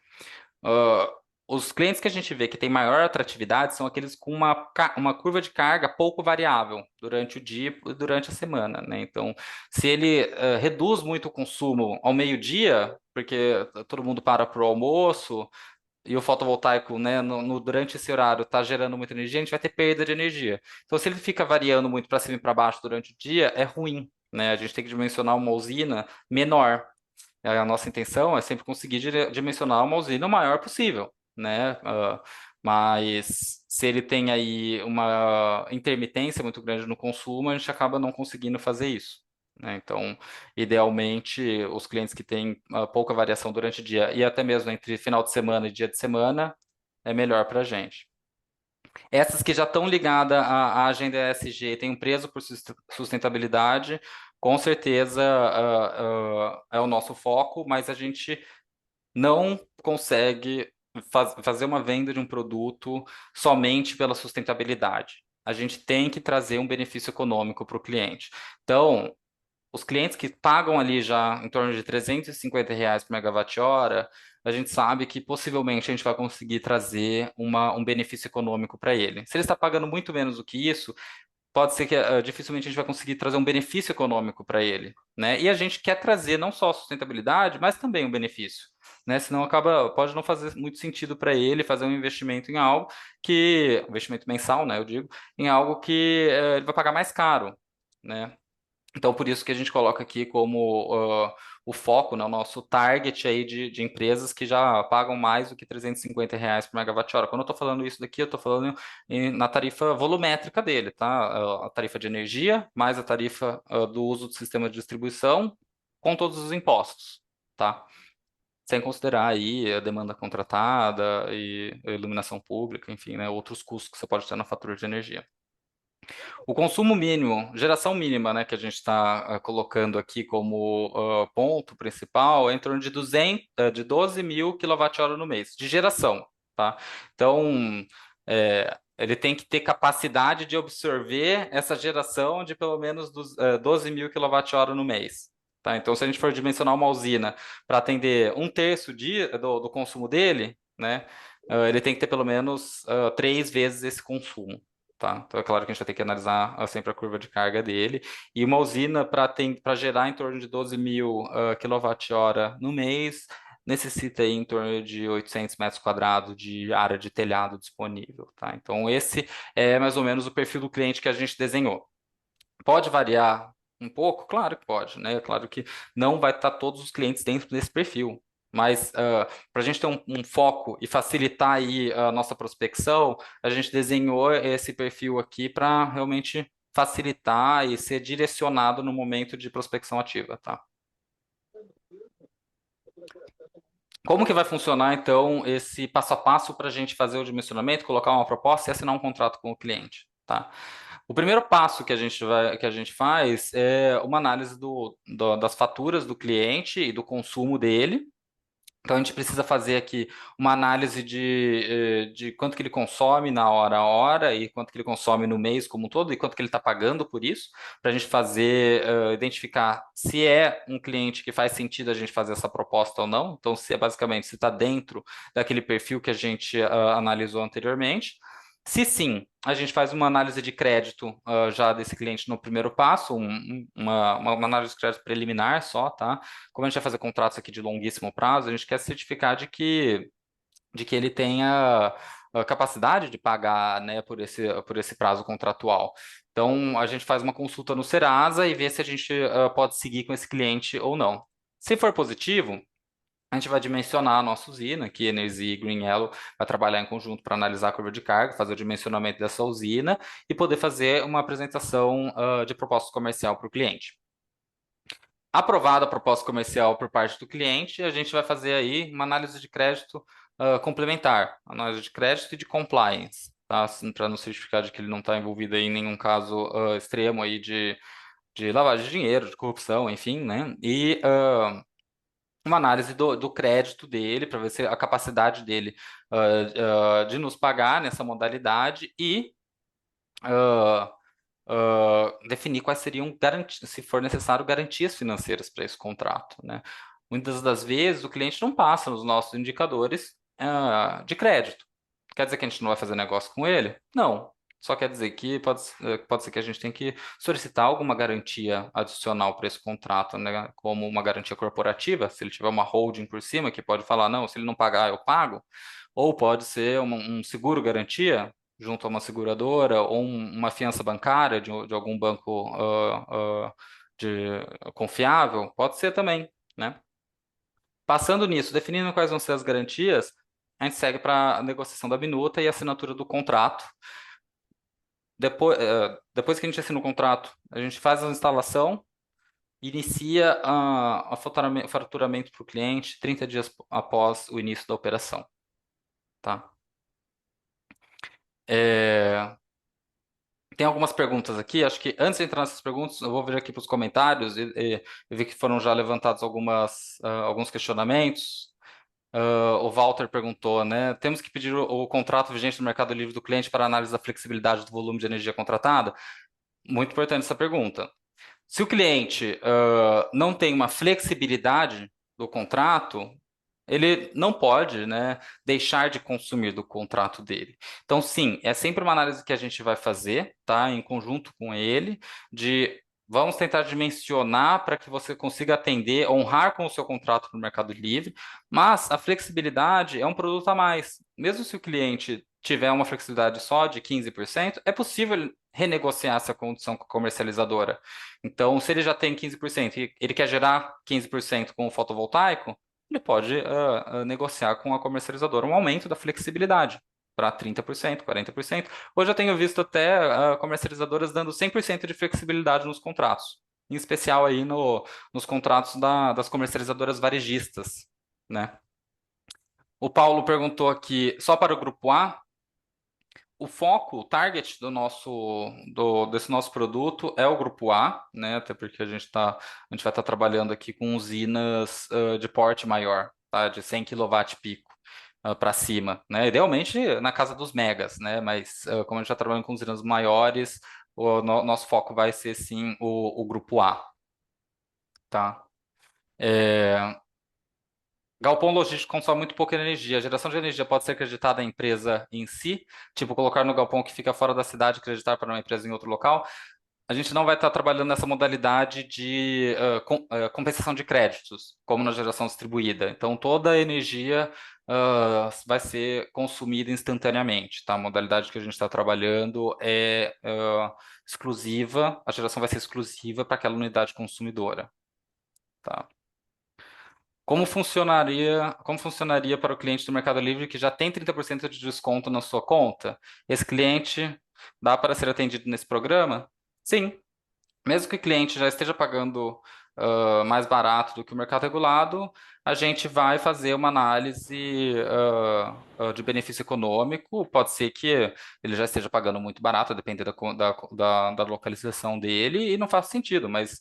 Uh, os clientes que a gente vê que tem maior atratividade são aqueles com uma curva de carga pouco variável durante o dia e durante a semana, né? Então, se ele reduz muito o consumo ao meio-dia, porque todo mundo para o almoço, e o fotovoltaico, né, durante esse horário está gerando muita energia, a gente vai ter perda de energia. Então, se ele fica variando muito para cima e para baixo durante o dia, é ruim, né? A gente tem que dimensionar uma usina menor. A nossa intenção é sempre conseguir dimensionar uma usina o maior possível, né? Mas se ele tem aí uma intermitência muito grande no consumo, a gente acaba não conseguindo fazer isso, né? Então, idealmente, os clientes que têm pouca variação durante o dia e até mesmo entre final de semana e dia de semana, é melhor para a gente. Essas que já estão ligadas à agenda ESG, têm um preço por sustentabilidade, com certeza é o nosso foco, mas a gente não consegue fazer uma venda de um produto somente pela sustentabilidade. A gente tem que trazer um benefício econômico para o cliente. Então, os clientes que pagam ali já em torno de R$ 350 por megawatt-hora, a gente sabe que possivelmente a gente vai conseguir trazer um benefício econômico para ele. Se ele está pagando muito menos do que isso, pode ser que dificilmente a gente vai conseguir trazer um benefício econômico para ele, né? E a gente quer trazer não só sustentabilidade, mas também um benefício, né? Senão pode não fazer muito sentido para ele fazer um investimento em algo um investimento mensal, né? Eu digo, em algo que ele vai pagar mais caro, né? Então, por isso que a gente coloca aqui como o foco, né, o nosso target aí de empresas que já pagam mais do que R$ 350 por megawatt-hora. Quando eu estou falando isso daqui, eu estou falando na tarifa volumétrica dele, tá? A tarifa de energia, mais a tarifa do uso do sistema de distribuição, com todos os impostos, tá? Sem considerar aí a demanda contratada e a iluminação pública, enfim, né, outros custos que você pode ter na fatura de energia. O consumo mínimo, geração mínima, né, que a gente está colocando aqui como ponto principal, é em torno de 12 mil kWh no mês, de geração, tá? Então, ele tem que ter capacidade de absorver essa geração de pelo menos 12 mil kWh no mês. Tá? Então, se a gente for dimensionar uma usina para atender um terço do consumo dele, né, ele tem que ter pelo menos 3 vezes esse consumo. Tá? Então, é claro que a gente vai ter que analisar sempre a curva de carga dele. E uma usina para gerar em torno de 12 mil kWh no mês, necessita aí em torno de 800 metros quadrados de área de telhado disponível. Tá? Então, esse é mais ou menos o perfil do cliente que a gente desenhou. Pode variar um pouco? Claro que pode, né? Claro que não vai estar todos os clientes dentro desse perfil. Mas para a gente ter um foco e facilitar aí a nossa prospecção, a gente desenhou esse perfil aqui para realmente facilitar e ser direcionado no momento de prospecção ativa, tá? Como que vai funcionar, então, esse passo a passo para a gente fazer o dimensionamento, colocar uma proposta e assinar um contrato com o cliente, tá? O primeiro passo que a gente faz é uma análise das faturas do cliente e do consumo dele, Então, a gente precisa fazer aqui uma análise de quanto que ele consome na hora a hora e quanto que ele consome no mês como um todo e quanto que ele está pagando por isso, para a gente fazer, identificar se é um cliente que faz sentido a gente fazer essa proposta ou não. Então, se é basicamente se está dentro daquele perfil que a gente analisou anteriormente. Se sim, a gente faz uma análise de crédito já desse cliente no primeiro passo, uma análise de crédito preliminar só, tá? Como a gente vai fazer contratos aqui de longuíssimo prazo, a gente quer certificar de que ele tenha a capacidade de pagar, né, por esse prazo contratual. Então, a gente faz uma consulta no Serasa e vê se a gente pode seguir com esse cliente ou não. Se for positivo, a gente vai dimensionar a nossa usina, que Energy e Green Yellow vai trabalhar em conjunto para analisar a curva de carga, fazer o dimensionamento dessa usina e poder fazer uma apresentação de proposta comercial para o cliente. Aprovada a proposta comercial por parte do cliente, a gente vai fazer aí uma análise de crédito complementar, análise de crédito e de compliance, tá? Para nos certificar de que ele não está envolvido aí em nenhum caso extremo aí de lavagem de dinheiro, de corrupção, enfim, né? E uma análise do crédito dele, para ver se a capacidade dele de nos pagar nessa modalidade e definir quais seriam, se for necessário, garantias financeiras para esse contrato, né? Muitas das vezes o cliente não passa nos nossos indicadores de crédito. Quer dizer que a gente não vai fazer negócio com ele? Não. Só quer dizer que pode ser que a gente tenha que solicitar alguma garantia adicional para esse contrato, né? Como uma garantia corporativa, se ele tiver uma holding por cima, que pode falar, não, se ele não pagar, eu pago. Ou pode ser um seguro garantia, junto a uma seguradora, ou uma fiança bancária de algum banco confiável, pode ser também, né? Passando nisso, definindo quais vão ser as garantias, a gente segue para a negociação da minuta e assinatura do contrato. Depois que a gente assina o contrato, a gente faz a instalação, inicia o faturamento para o cliente 30 dias após o início da operação. Tá? Tem algumas perguntas aqui, acho que antes de entrar nessas perguntas, eu vou vir aqui para os comentários e ver que foram já levantados alguns questionamentos. O Walter perguntou, né? Temos que pedir o contrato vigente no Mercado Livre do cliente para análise da flexibilidade do volume de energia contratada? Muito importante essa pergunta. Se o cliente não tem uma flexibilidade do contrato, ele não pode, né, deixar de consumir do contrato dele. Então, sim, é sempre uma análise que a gente vai fazer, tá, em conjunto com ele, de vamos tentar dimensionar para que você consiga atender, honrar com o seu contrato no Mercado Livre, mas a flexibilidade é um produto a mais. Mesmo se o cliente tiver uma flexibilidade só de 15%, é possível renegociar essa condição com a comercializadora. Então, se ele já tem 15% e ele quer gerar 15% com o fotovoltaico, ele pode negociar com a comercializadora um aumento da flexibilidade para 30%, 40%. Hoje eu tenho visto até comercializadoras dando 100% de flexibilidade nos contratos, em especial aí nos contratos das comercializadoras varejistas, né? O Paulo perguntou aqui, só para o grupo A, o foco, o target desse nosso produto é o grupo A, né? Até porque a gente vai estar trabalhando aqui com usinas de porte maior, tá? De 100 kW pico para cima, né? Idealmente na casa dos megas, né? Mas como a gente está trabalhando com usinas maiores, nosso foco vai ser sim o grupo A, tá? Galpão logístico consome muito pouca energia. A geração de energia pode ser acreditada à empresa em si, tipo colocar no galpão que fica fora da cidade, acreditar para uma empresa em outro local. A gente não vai estar trabalhando nessa modalidade de compensação de créditos, como na geração distribuída. Então, toda a energia vai ser consumida instantaneamente, tá? A modalidade que a gente está trabalhando é exclusiva, a geração vai ser exclusiva para aquela unidade consumidora, tá? Como funcionaria para o cliente do Mercado Livre que já tem 30% de desconto na sua conta? Esse cliente dá para ser atendido nesse programa? Sim. Mesmo que o cliente já esteja pagando mais barato do que o mercado regulado, a gente vai fazer uma análise de benefício econômico. Pode ser que ele já esteja pagando muito barato, a depender da localização dele, e não faz sentido, mas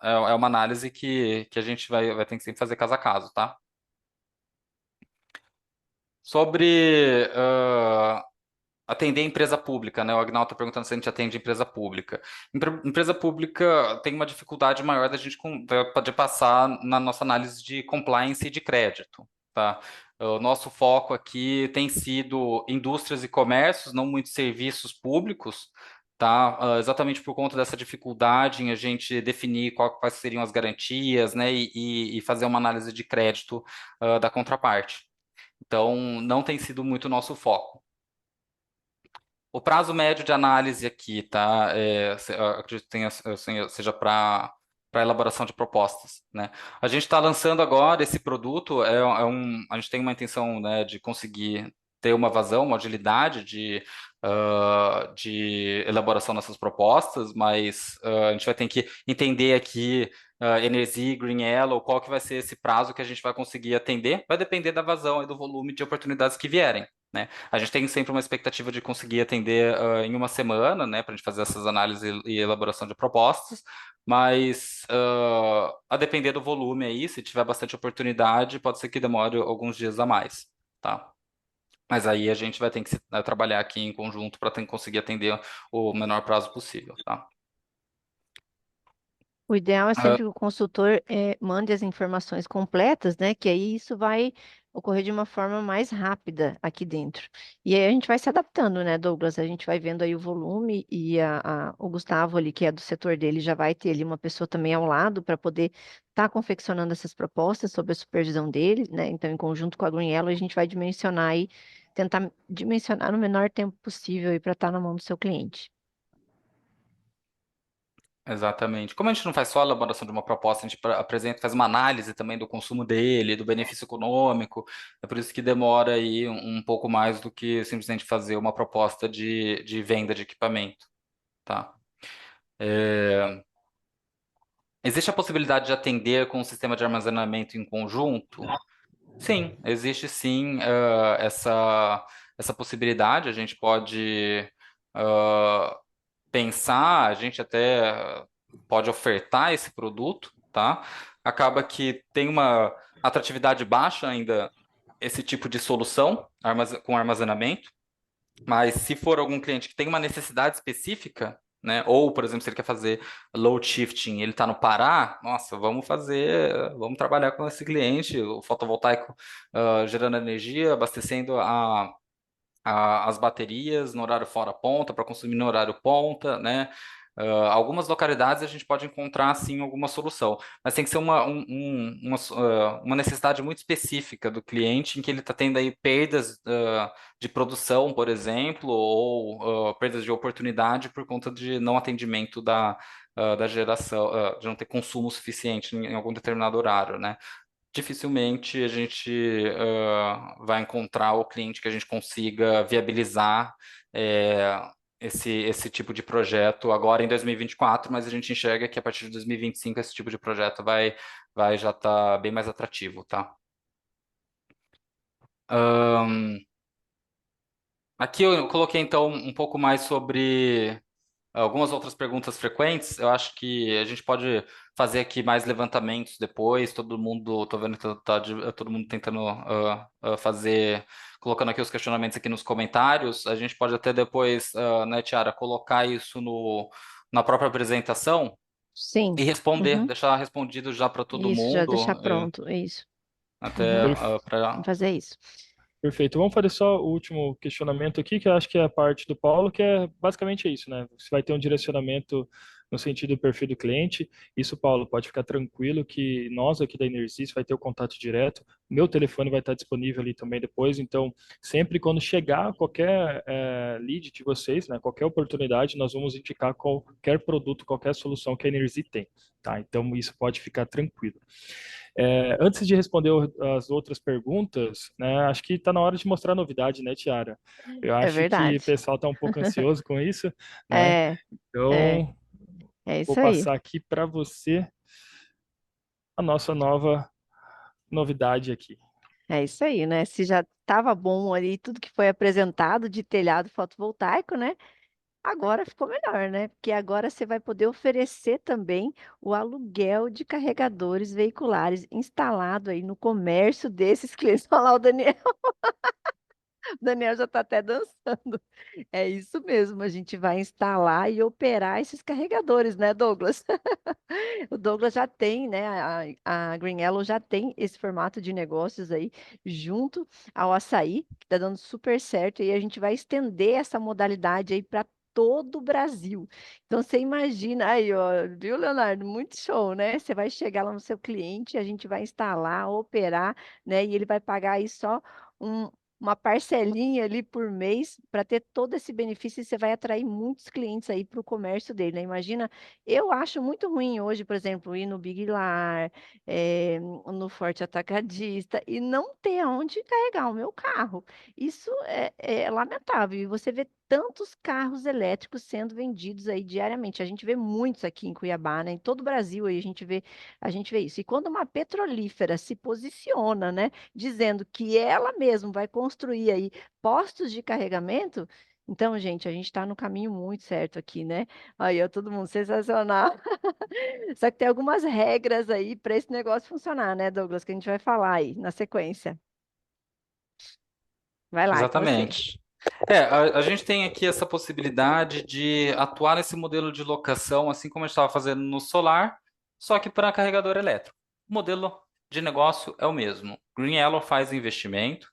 é uma análise que a gente vai ter que sempre fazer caso a caso, tá? Sobre atender empresa pública, né? O Agnaldo está perguntando se a gente atende empresa pública. Empresa pública tem uma dificuldade maior da gente de passar na nossa análise de compliance e de crédito, tá? O nosso foco aqui tem sido indústrias e comércios, não muitos serviços públicos, tá? Exatamente por conta dessa dificuldade em a gente definir quais seriam as garantias, né? E fazer uma análise de crédito, da contraparte. Então, não tem sido muito o nosso foco. O prazo médio de análise aqui, tá? Eu acredito que seja para elaboração de propostas, né? A gente está lançando agora esse produto, a gente tem uma intenção, né, de conseguir ter uma vazão, uma agilidade de elaboração dessas propostas, mas a gente vai ter que entender aqui Energy, Green Yellow, qual que vai ser esse prazo que a gente vai conseguir atender, vai depender da vazão e do volume de oportunidades que vierem, né? A gente tem sempre uma expectativa de conseguir atender em uma semana, né, para a gente fazer essas análises e elaboração de propostas, mas a depender do volume aí, se tiver bastante oportunidade, pode ser que demore alguns dias a mais, tá? Mas aí a gente vai ter que trabalhar aqui em conjunto para conseguir atender o menor prazo possível, tá? O ideal é Ah, sempre que o consultor mande as informações completas, né? Que aí isso vai ocorrer de uma forma mais rápida aqui dentro. E aí a gente vai se adaptando, né, Douglas? A gente vai vendo aí o volume e o Gustavo ali, que é do setor dele, já vai ter ali uma pessoa também ao lado para poder estar confeccionando essas propostas sob a supervisão dele, né? Então, em conjunto com a Green Yellow, a gente vai dimensionar aí, tentar dimensionar no menor tempo possível aí para estar na mão do seu cliente. Exatamente. Como a gente não faz só a elaboração de uma proposta, a gente apresenta, faz uma análise também do consumo dele, do benefício econômico. É por isso que demora aí um pouco mais do que simplesmente fazer uma proposta de venda de equipamento, tá? Existe a possibilidade de atender com um sistema de armazenamento em conjunto? Sim, existe sim, essa possibilidade. A gente pode pensar, a gente até pode ofertar esse produto, tá? Acaba que tem uma atratividade baixa ainda esse tipo de solução com armazenamento, mas se for algum cliente que tem uma necessidade específica, né? Ou, por exemplo, se ele quer fazer load shifting, ele está no Pará, nossa, vamos trabalhar com esse cliente, o fotovoltaico gerando energia, abastecendo as baterias no horário fora ponta, para consumir no horário ponta, né? Algumas localidades a gente pode encontrar, sim, alguma solução, mas tem que ser uma necessidade muito específica do cliente, em que ele está tendo aí perdas de produção, por exemplo, ou perdas de oportunidade por conta de não atendimento da geração, de não ter consumo suficiente em algum determinado horário, né? Dificilmente a gente vai encontrar o cliente que a gente consiga viabilizar é, esse tipo de projeto agora em 2024, mas a gente enxerga que a partir de 2025 esse tipo de projeto vai já estar bem mais atrativo, tá? Aqui eu coloquei então um pouco mais sobre algumas outras perguntas frequentes. Eu acho que a gente pode fazer aqui mais levantamentos depois. Todo mundo, tô vendo que todo mundo tentando fazer, colocando aqui os questionamentos aqui nos comentários. A gente pode até depois, né, Tiara, colocar isso na própria apresentação Sim. e responder, Uhum. deixar respondido já para todo Isso, já mundo, deixar pronto. Isso. até Uhum. para. Vamos fazer isso. Perfeito. Vamos fazer só o último questionamento aqui, que eu acho que é a parte do Paulo, que é basicamente isso, né? Você vai ter um direcionamento no sentido do perfil do cliente. Isso, Paulo, pode ficar tranquilo que nós aqui da Enersys vai ter o contato direto. Meu telefone vai estar disponível ali também depois. Então, sempre quando chegar qualquer lead de vocês, né, qualquer oportunidade, nós vamos indicar qualquer produto, qualquer solução que a Enersys tem, tá? Então, isso pode ficar tranquilo. Antes de responder as outras perguntas, né, acho que está na hora de mostrar novidade, né, Tiara? Eu É acho que o verdade. pessoal está um pouco ansioso com isso, né? É, é, Então, é vou isso aí. passar aqui para você a nossa nova novidade aqui. É isso aí, né? Se já estava bom ali tudo que foi apresentado de telhado fotovoltaico, né? Agora ficou melhor, né? Porque agora você vai poder oferecer também o aluguel de carregadores veiculares instalado aí no comércio desses clientes. Olha lá o Daniel. O Daniel já está até dançando. É isso mesmo, a gente vai instalar e operar esses carregadores, né, Douglas? O Douglas já tem, né? A Green Yellow já tem esse formato de negócios aí junto ao açaí, que está dando super certo, e a gente vai estender essa modalidade aí para todo o Brasil. Então você imagina aí, ó, viu, Leonardo? Muito show, né? Você vai chegar lá no seu cliente, a gente vai instalar, operar, né? E ele vai pagar aí só um- uma parcelinha ali por mês para ter todo esse benefício e você vai atrair muitos clientes aí para o comércio dele, né? Imagina, eu acho muito ruim hoje, por exemplo, ir no Big Lar, no Forte Atacadista e não ter aonde carregar o meu carro. Isso é lamentável. E você vê tantos carros elétricos sendo vendidos aí diariamente. A gente vê muitos aqui em Cuiabá, né? Em todo o Brasil aí a gente vê isso. E quando uma petrolífera se posiciona, né, dizendo que ela mesma vai construir aí postos de carregamento, então, gente, a gente está no caminho muito certo aqui, né? Aí, ó, todo mundo sensacional. Só que tem algumas regras aí para esse negócio funcionar, né, Douglas? Que a gente vai falar aí na sequência. Vai lá, é com você. Exatamente. A gente tem aqui essa possibilidade de atuar nesse modelo de locação, assim como a gente estava fazendo no solar, só que para carregador elétrico. O modelo de negócio é o mesmo. Green Yellow faz investimento,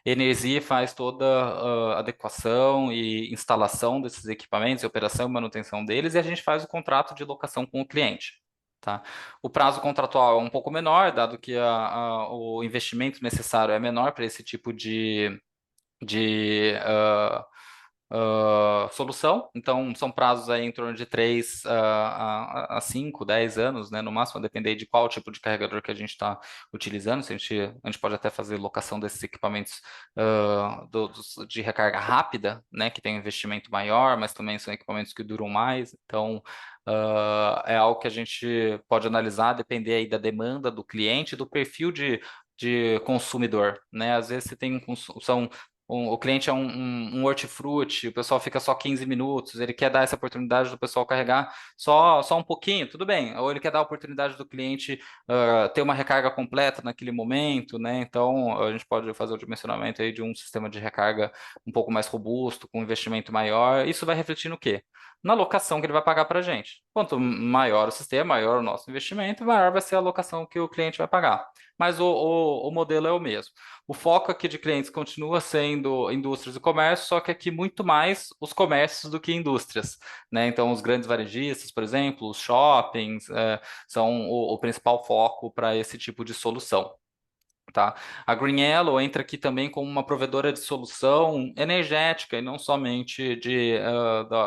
Energia faz toda a adequação e instalação desses equipamentos, e operação e manutenção deles, e a gente faz o contrato de locação com o cliente. Tá? O prazo contratual é um pouco menor, dado que o investimento necessário é menor para esse tipo de solução. Então, são prazos aí em torno de 3 a 5, 10 anos, né, no máximo, a depender de qual tipo de carregador que a gente está utilizando. Se a gente pode até fazer locação desses equipamentos de recarga rápida, né, que tem um investimento maior, mas também são equipamentos que duram mais. Então, é algo que a gente pode analisar, depender aí da demanda do cliente, do perfil de consumidor, né? Às vezes você tem o cliente é um hortifruti, o pessoal fica só 15 minutos, ele quer dar essa oportunidade do pessoal carregar só um pouquinho, tudo bem. Ou ele quer dar a oportunidade do cliente ter uma recarga completa naquele momento, né? Então, a gente pode fazer o dimensionamento aí de um sistema de recarga um pouco mais robusto, com um investimento maior. Isso vai refletir no quê? Na locação que ele vai pagar para a gente. Quanto maior o sistema, maior o nosso investimento, maior vai ser a locação que o cliente vai pagar. Mas o modelo é o mesmo. O foco aqui de clientes continua sendo indústrias e comércio, só que aqui muito mais os comércios do que indústrias, né? Então, os grandes varejistas, por exemplo, os shoppings, são o principal foco para esse tipo de solução. Tá? A Green Yellow entra aqui também como uma provedora de solução energética e não somente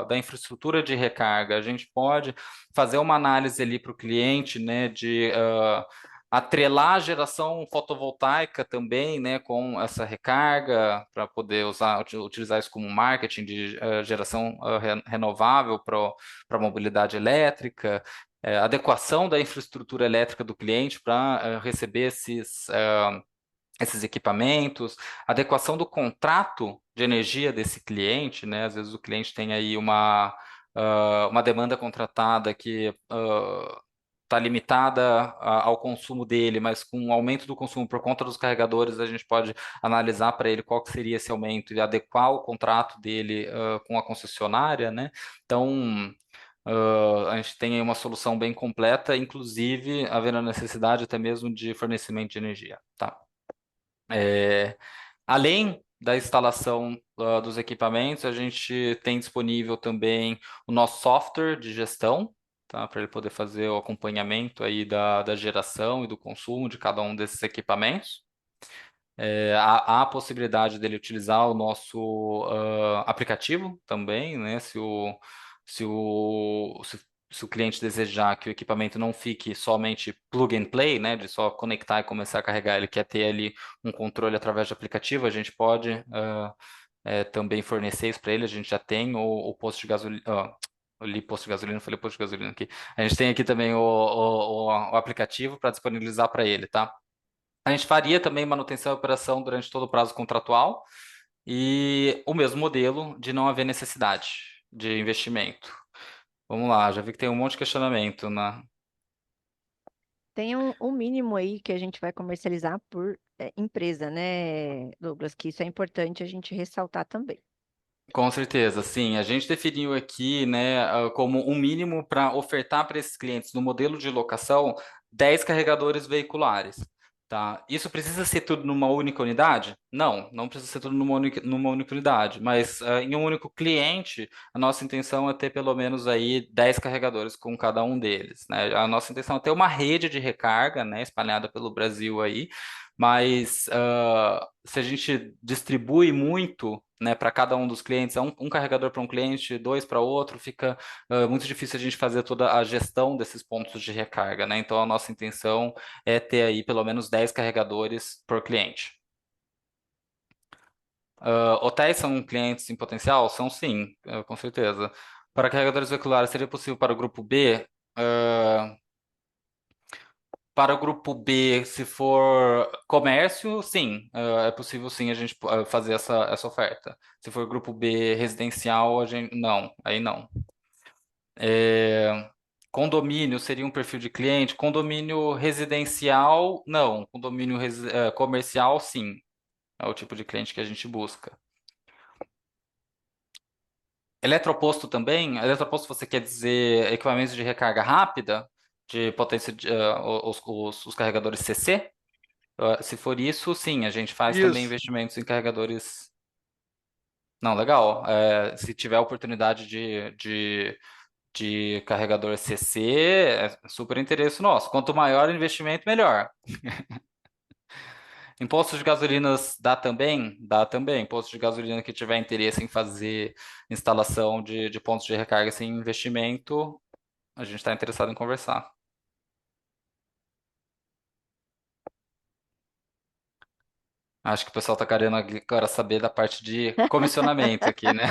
da infraestrutura de recarga. A gente pode fazer uma análise ali para o cliente, né, de atrelar a geração fotovoltaica também, né, com essa recarga para poder utilizar isso como marketing de geração renovável para a mobilidade elétrica. Adequação da infraestrutura elétrica do cliente para receber esses equipamentos, adequação do contrato de energia desse cliente, né? Às vezes o cliente tem aí uma demanda contratada que está limitada ao consumo dele, mas com o aumento do consumo por conta dos carregadores, a gente pode analisar para ele qual que seria esse aumento e adequar o contrato dele com a concessionária, né? Então, a gente tem aí uma solução bem completa, inclusive havendo a necessidade até mesmo de fornecimento de energia, tá? Além da instalação dos equipamentos, a gente tem disponível também o nosso software de gestão, tá? Para ele poder fazer o acompanhamento aí da geração e do consumo de cada um desses equipamentos. Há a possibilidade dele utilizar o nosso aplicativo também, né? Se o, se, se o cliente desejar que o equipamento não fique somente plug and play, né? De só conectar e começar a carregar, ele quer ter ali um controle através de aplicativo, a gente pode também fornecer isso para ele. A gente já tem o posto de gasolina. Eu li posto de gasolina, falei posto de gasolina aqui. A gente tem aqui também o aplicativo para disponibilizar para ele, tá? A gente faria também manutenção e operação durante todo o prazo contratual e o mesmo modelo de não haver necessidade de investimento. Vamos lá, já vi que tem um monte de questionamento Tem um mínimo aí que a gente vai comercializar por empresa, né, Douglas? Que isso é importante a gente ressaltar também. Com certeza, sim. A gente definiu aqui, né, como um mínimo para ofertar para esses clientes no modelo de locação 10 carregadores veiculares, tá? Isso precisa ser tudo numa única unidade? Não, não precisa ser tudo numa única unidade, mas em um único cliente, a nossa intenção é ter pelo menos aí 10 carregadores com cada um deles, né? A nossa intenção é ter uma rede de recarga, né, espalhada pelo Brasil aí, mas se a gente distribui muito, né, para cada um dos clientes, um carregador para um cliente, dois para outro, fica muito difícil a gente fazer toda a gestão desses pontos de recarga, né? Então a nossa intenção é ter aí pelo menos 10 carregadores por cliente. Hotéis são clientes em potencial? São sim, com certeza. Para carregadores veiculares, seria possível para o grupo B? Uh, Para o grupo B, se for comércio, sim, é possível sim a gente fazer essa oferta. Se for grupo B residencial, a gente não, aí não. É, condomínio seria um perfil de cliente, condomínio residencial, não, condomínio comercial, sim, é o tipo de cliente que a gente busca. Eletroposto também, eletroposto você quer dizer equipamentos de recarga rápida, de potência, os carregadores CC? Se for isso, sim, a gente faz também Isso. investimentos em carregadores. Não, legal. Se tiver oportunidade de carregador CC, é super interesse nosso. Quanto maior o investimento, melhor. Impostos de gasolinas dá também? Dá também. Imposto de gasolina que tiver interesse em fazer instalação de pontos de recarga sem investimento, a gente está interessado em conversar. Acho que o pessoal está querendo agora saber da parte de comissionamento aqui, né?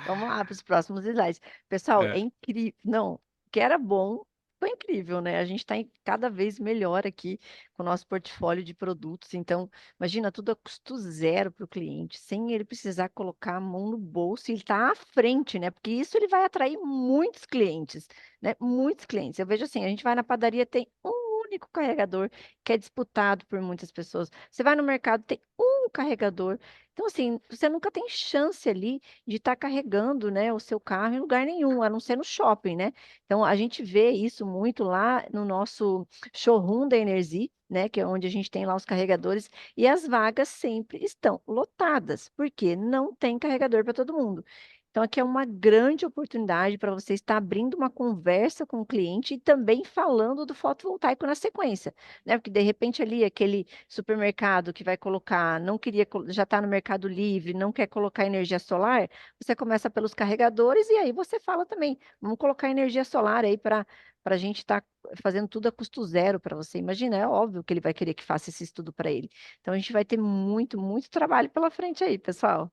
Vamos lá para os próximos slides. Pessoal, é É. incrível. Não, que era bom, foi incrível, né? A gente está cada vez melhor aqui com o nosso portfólio de produtos. Então, imagina tudo a custo zero para o cliente, sem ele precisar colocar a mão no bolso e ele está à frente, né? Porque isso ele vai atrair muitos clientes, né? Muitos clientes. Eu vejo assim, a gente vai na padaria, tem um único carregador que é disputado por muitas pessoas. Você vai no mercado, tem um carregador. Então, assim, você nunca tem chance ali de estar carregando, né, o seu carro em lugar nenhum, a não ser no shopping, né? Então, a gente vê isso muito lá no nosso showroom da Energy, né, que é onde a gente tem lá os carregadores, e as vagas sempre estão lotadas, porque não tem carregador para todo mundo. Então, aqui é uma grande oportunidade para você estar abrindo uma conversa com o cliente e também falando do fotovoltaico na sequência, né? Porque de repente ali aquele supermercado que vai colocar, não queria, já está no Mercado Livre, não quer colocar energia solar, você começa pelos carregadores e aí você fala também, vamos colocar energia solar aí para a gente estar fazendo tudo a custo zero para você. Imagina, é óbvio que ele vai querer que faça esse estudo para ele. Então a gente vai ter muito, muito trabalho pela frente aí, pessoal.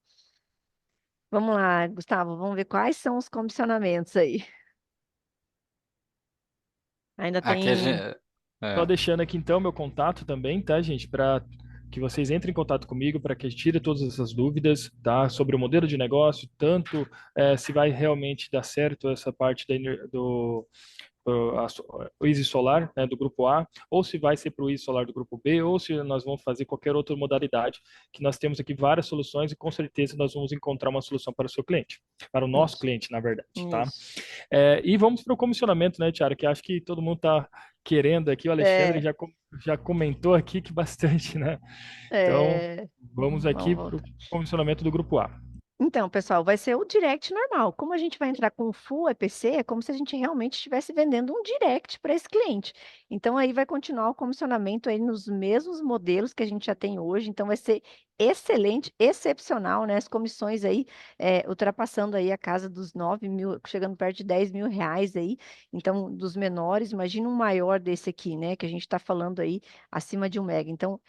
Vamos lá, Gustavo, vamos ver quais são os comissionamentos aí. Ainda Aqui a tem. gente. Só É. deixando aqui então meu contato também, tá, gente? Para que vocês entrem em contato comigo para que eu tire todas essas dúvidas, tá? Sobre o modelo de negócio, tanto se vai realmente dar certo essa parte o Easy Solar, né, do grupo A, ou se vai ser para o Easy Solar do grupo B, ou se nós vamos fazer qualquer outra modalidade, que nós temos aqui várias soluções e com certeza nós vamos encontrar uma solução para o seu cliente, para o nosso Isso, cliente, na verdade, tá? isso. E vamos para o comissionamento, né, Tiara, que acho que todo mundo está querendo aqui, o Alexandre É, já comentou aqui que bastante, né? Então, é, vamos vamos aqui para o voltar. comissionamento do grupo A. Então, pessoal, vai ser o direct normal. Como a gente vai entrar com o full EPC, é como se a gente realmente estivesse vendendo um direct para esse cliente. Então, aí vai continuar o comissionamento aí nos mesmos modelos que a gente já tem hoje. Então, vai ser excelente, excepcional, né? As comissões aí, ultrapassando aí a casa dos 9 mil, chegando perto de 10 mil reais aí. Então, dos menores, imagina um maior desse aqui, né? Que a gente está falando aí acima de 1 mega. Então,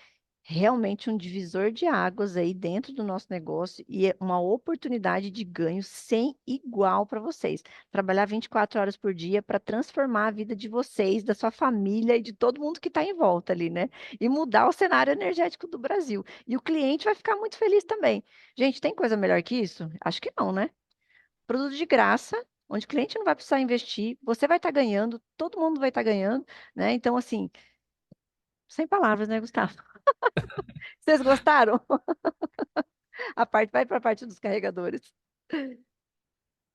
realmente um divisor de águas aí dentro do nosso negócio e é uma oportunidade de ganho sem igual para vocês. Trabalhar 24 horas por dia para transformar a vida de vocês, da sua família e de todo mundo que está em volta ali, né? E mudar o cenário energético do Brasil. E o cliente vai ficar muito feliz também. Gente, tem coisa melhor que isso? Acho que não, né? Produto de graça, onde o cliente não vai precisar investir, você vai estar ganhando, todo mundo vai estar ganhando, né? Então, assim, sem palavras, né, Gustavo? Vocês gostaram? A parte vai para a parte dos carregadores.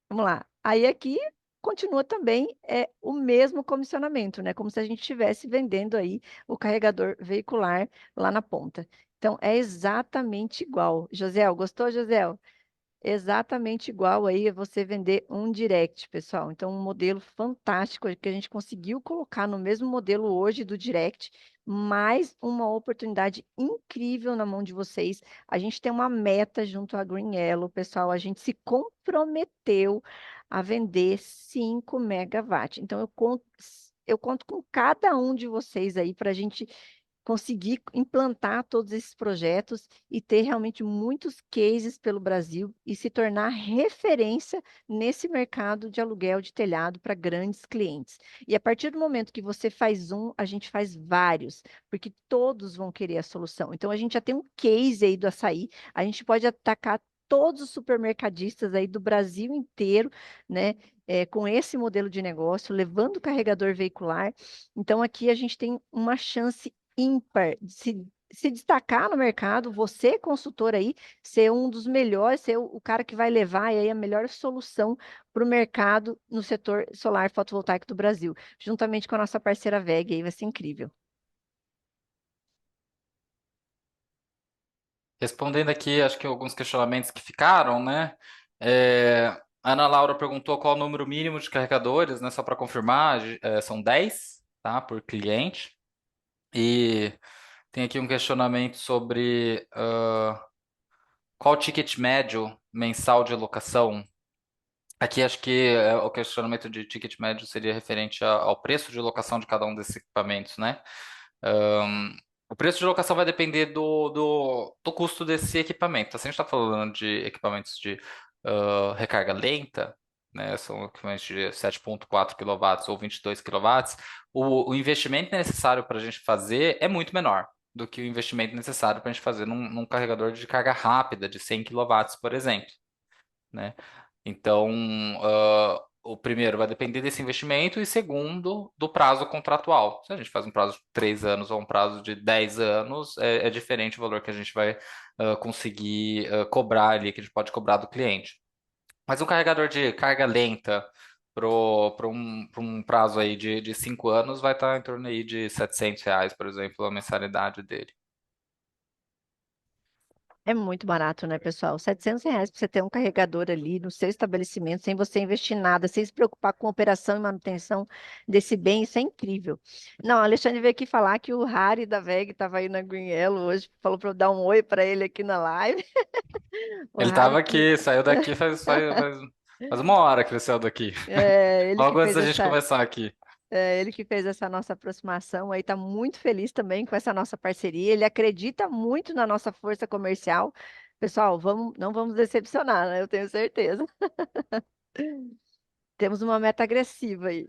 Vamos lá. Aí aqui continua também o mesmo comissionamento, né? Como se a gente estivesse vendendo aí o carregador veicular lá na ponta. Então, é exatamente igual. José, gostou, José? Exatamente igual aí a você vender um direct, pessoal. Então, um modelo fantástico que a gente conseguiu colocar no mesmo modelo hoje do direct, mais uma oportunidade incrível na mão de vocês. A gente tem uma meta junto à Green Yellow, pessoal. A gente se comprometeu a vender 5 megawatts. Então, eu conto com cada um de vocês aí para a gente conseguir implantar todos esses projetos e ter realmente muitos cases pelo Brasil e se tornar referência nesse mercado de aluguel de telhado para grandes clientes. E a partir do momento que você faz um, a gente faz vários, porque todos vão querer a solução. Então a gente já tem um case aí do açaí, a gente pode atacar todos os supermercadistas aí do Brasil inteiro, né, com esse modelo de negócio, levando o carregador veicular. Então, aqui a gente tem uma chance ímpar, de se destacar no mercado, você, consultor aí, ser um dos melhores, ser o cara que vai levar aí a melhor solução para o mercado no setor solar fotovoltaico do Brasil, juntamente com a nossa parceira WEG, aí vai ser incrível. Respondendo aqui, acho que alguns questionamentos que ficaram, né? É, a Ana Laura perguntou qual o número mínimo de carregadores, né? Só para confirmar, são 10, tá? Por cliente. E tem aqui um questionamento sobre qual o ticket médio mensal de locação. Aqui acho que o questionamento de ticket médio seria referente ao preço de locação de cada um desses equipamentos, né? O preço de locação vai depender do custo desse equipamento. Se a gente está falando de equipamentos de recarga lenta, né, são equipamentos de 7,4 kW ou 22 kW, o investimento necessário para a gente fazer é muito menor do que o investimento necessário para a gente fazer num carregador de carga rápida de 100 kW, por exemplo, né? Então, o primeiro vai depender desse investimento e segundo, do prazo contratual. Se a gente faz um prazo de 3 anos ou um prazo de 10 anos, é diferente o valor que a gente vai conseguir cobrar ali, que a gente pode cobrar do cliente. Mas um carregador de carga lenta para um prazo aí de 5 anos vai estar em torno aí de R$ 700, por exemplo, a mensalidade dele. É muito barato, né, pessoal? R$ 700 para você ter um carregador ali no seu estabelecimento, sem você investir nada, sem se preocupar com operação e manutenção desse bem, isso é incrível. Não, o Alexandre veio aqui falar que o Harry da VEG estava aí na Green Yellow hoje, falou para eu dar um oi para ele aqui na live. O Ele Harry estava que, aqui, saiu daqui faz uma hora que ele saiu daqui. ele que Logo antes fez da gente essa, começar aqui. ele que fez essa nossa aproximação aí, está muito feliz também com essa nossa parceria. Ele acredita muito na nossa força comercial. Pessoal, não vamos decepcionar, né? Eu tenho certeza. Temos uma meta agressiva aí.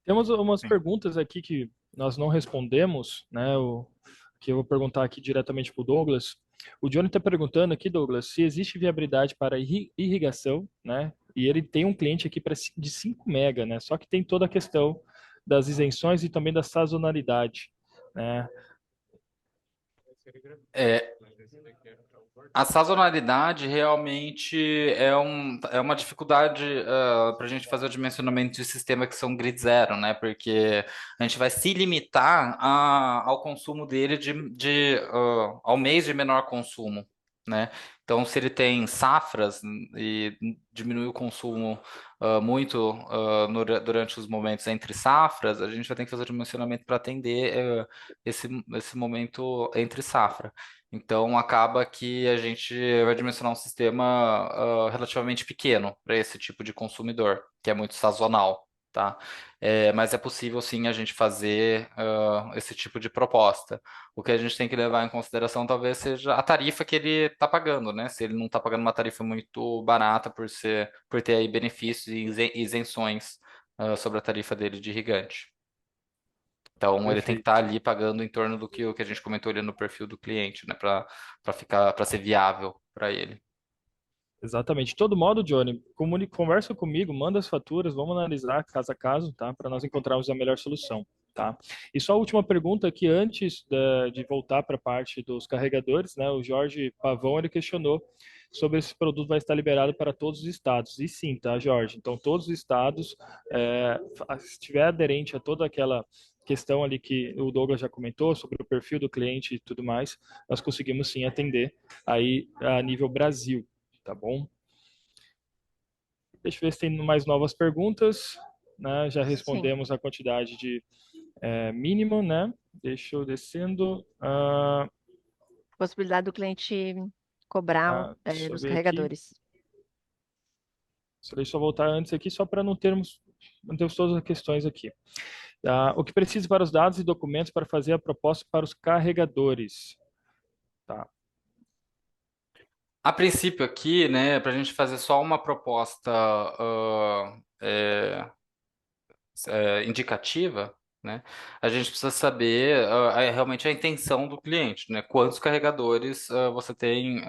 Temos umas Sim. perguntas aqui que nós não respondemos, né? Que eu vou perguntar aqui diretamente para o Douglas. O Johnny está perguntando aqui, Douglas, se existe viabilidade para irrigação, né? E ele tem um cliente aqui de 5 mega, né? Só que tem toda a questão das isenções e também da sazonalidade, né? É, a sazonalidade realmente é uma dificuldade para a gente fazer o dimensionamento de sistema que são grid zero, né? Porque a gente vai se limitar ao consumo dele ao mês de menor consumo, né? Então, se ele tem safras e diminui o consumo muito durante os momentos entre safras, a gente vai ter que fazer o dimensionamento para atender esse momento entre safra. Então, acaba que a gente vai dimensionar um sistema relativamente pequeno para esse tipo de consumidor, que é muito sazonal, tá? Mas é possível, sim, a gente fazer esse tipo de proposta. O que a gente tem que levar em consideração talvez seja a tarifa que ele está pagando, né? Se ele não está pagando uma tarifa muito barata por ter aí benefícios e isenções sobre a tarifa dele de irrigante. Então ele tem que estar Perfeito. ali pagando em torno do que o que a gente comentou ali no perfil do cliente, né? Para ser viável para ele. Exatamente. De todo modo, Johnny, conversa comigo, manda as faturas, vamos analisar caso a caso, tá? Para nós encontrarmos a melhor solução, tá? E só a última pergunta aqui, antes de voltar para a parte dos carregadores, né? O Jorge Pavão, ele questionou sobre esse produto vai estar liberado para todos os estados. E sim, tá, Jorge? Então, todos os estados, se estiver aderente a toda aquela questão ali que o Douglas já comentou sobre o perfil do cliente e tudo mais, nós conseguimos sim atender aí a nível Brasil. Tá bom? Deixa eu ver se tem mais novas perguntas. Né? Já Sim. respondemos a quantidade de mínima, né? Deixa eu descendo. Possibilidade do cliente cobrar Deixa eu dos ver aqui. carregadores. Deixa eu voltar antes aqui, só para não termos todas as questões aqui. O que precisa para os dados e documentos para fazer a proposta para os carregadores? Tá. A princípio aqui, né, para a gente fazer só uma proposta indicativa, né, a gente precisa saber realmente a intenção do cliente, né, quantos carregadores você tem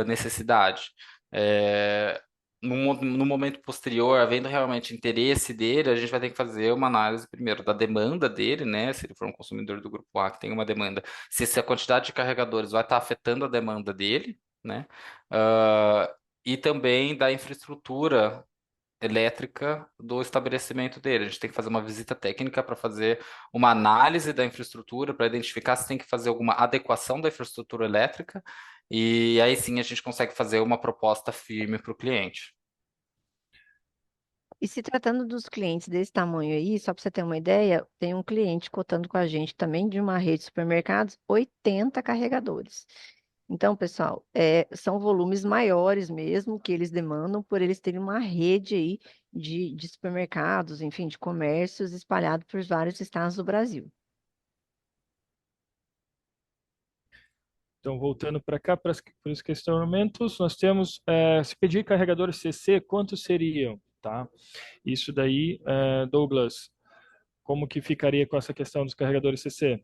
necessidade. É, no momento posterior, havendo realmente interesse dele, a gente vai ter que fazer uma análise primeiro da demanda dele, né, se ele for um consumidor do grupo A que tem uma demanda, se a quantidade de carregadores vai estar afetando a demanda dele, né, e também da infraestrutura elétrica do estabelecimento dele. A gente tem que fazer uma visita técnica para fazer uma análise da infraestrutura, para identificar se tem que fazer alguma adequação da infraestrutura elétrica, e aí sim a gente consegue fazer uma proposta firme para o cliente. E se tratando dos clientes desse tamanho aí, só para você ter uma ideia, tem um cliente cotando com a gente também de uma rede de supermercados, 80 carregadores. Então, pessoal, são volumes maiores mesmo que eles demandam por eles terem uma rede aí de supermercados, enfim, de comércios espalhados por vários estados do Brasil. Então, voltando para cá, para os questionamentos, nós temos, se pedir carregadores CC, quantos seriam? Tá? Isso daí, Douglas, como que ficaria com essa questão dos carregadores CC?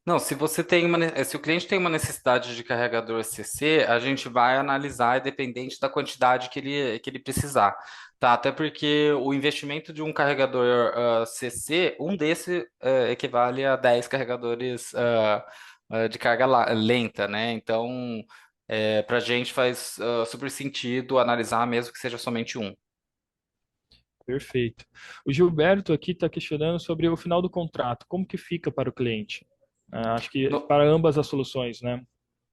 Não, se você tem se o cliente tem uma necessidade de carregador CC, a gente vai analisar independente da quantidade que ele precisar, tá? Até porque o investimento de um carregador CC, um desse equivale a 10 carregadores de carga lenta, né? Então, para a gente faz super sentido analisar mesmo que seja somente um. Perfeito. O Gilberto aqui está questionando sobre o final do contrato, como que fica para o cliente? Acho que No, para ambas as soluções, né?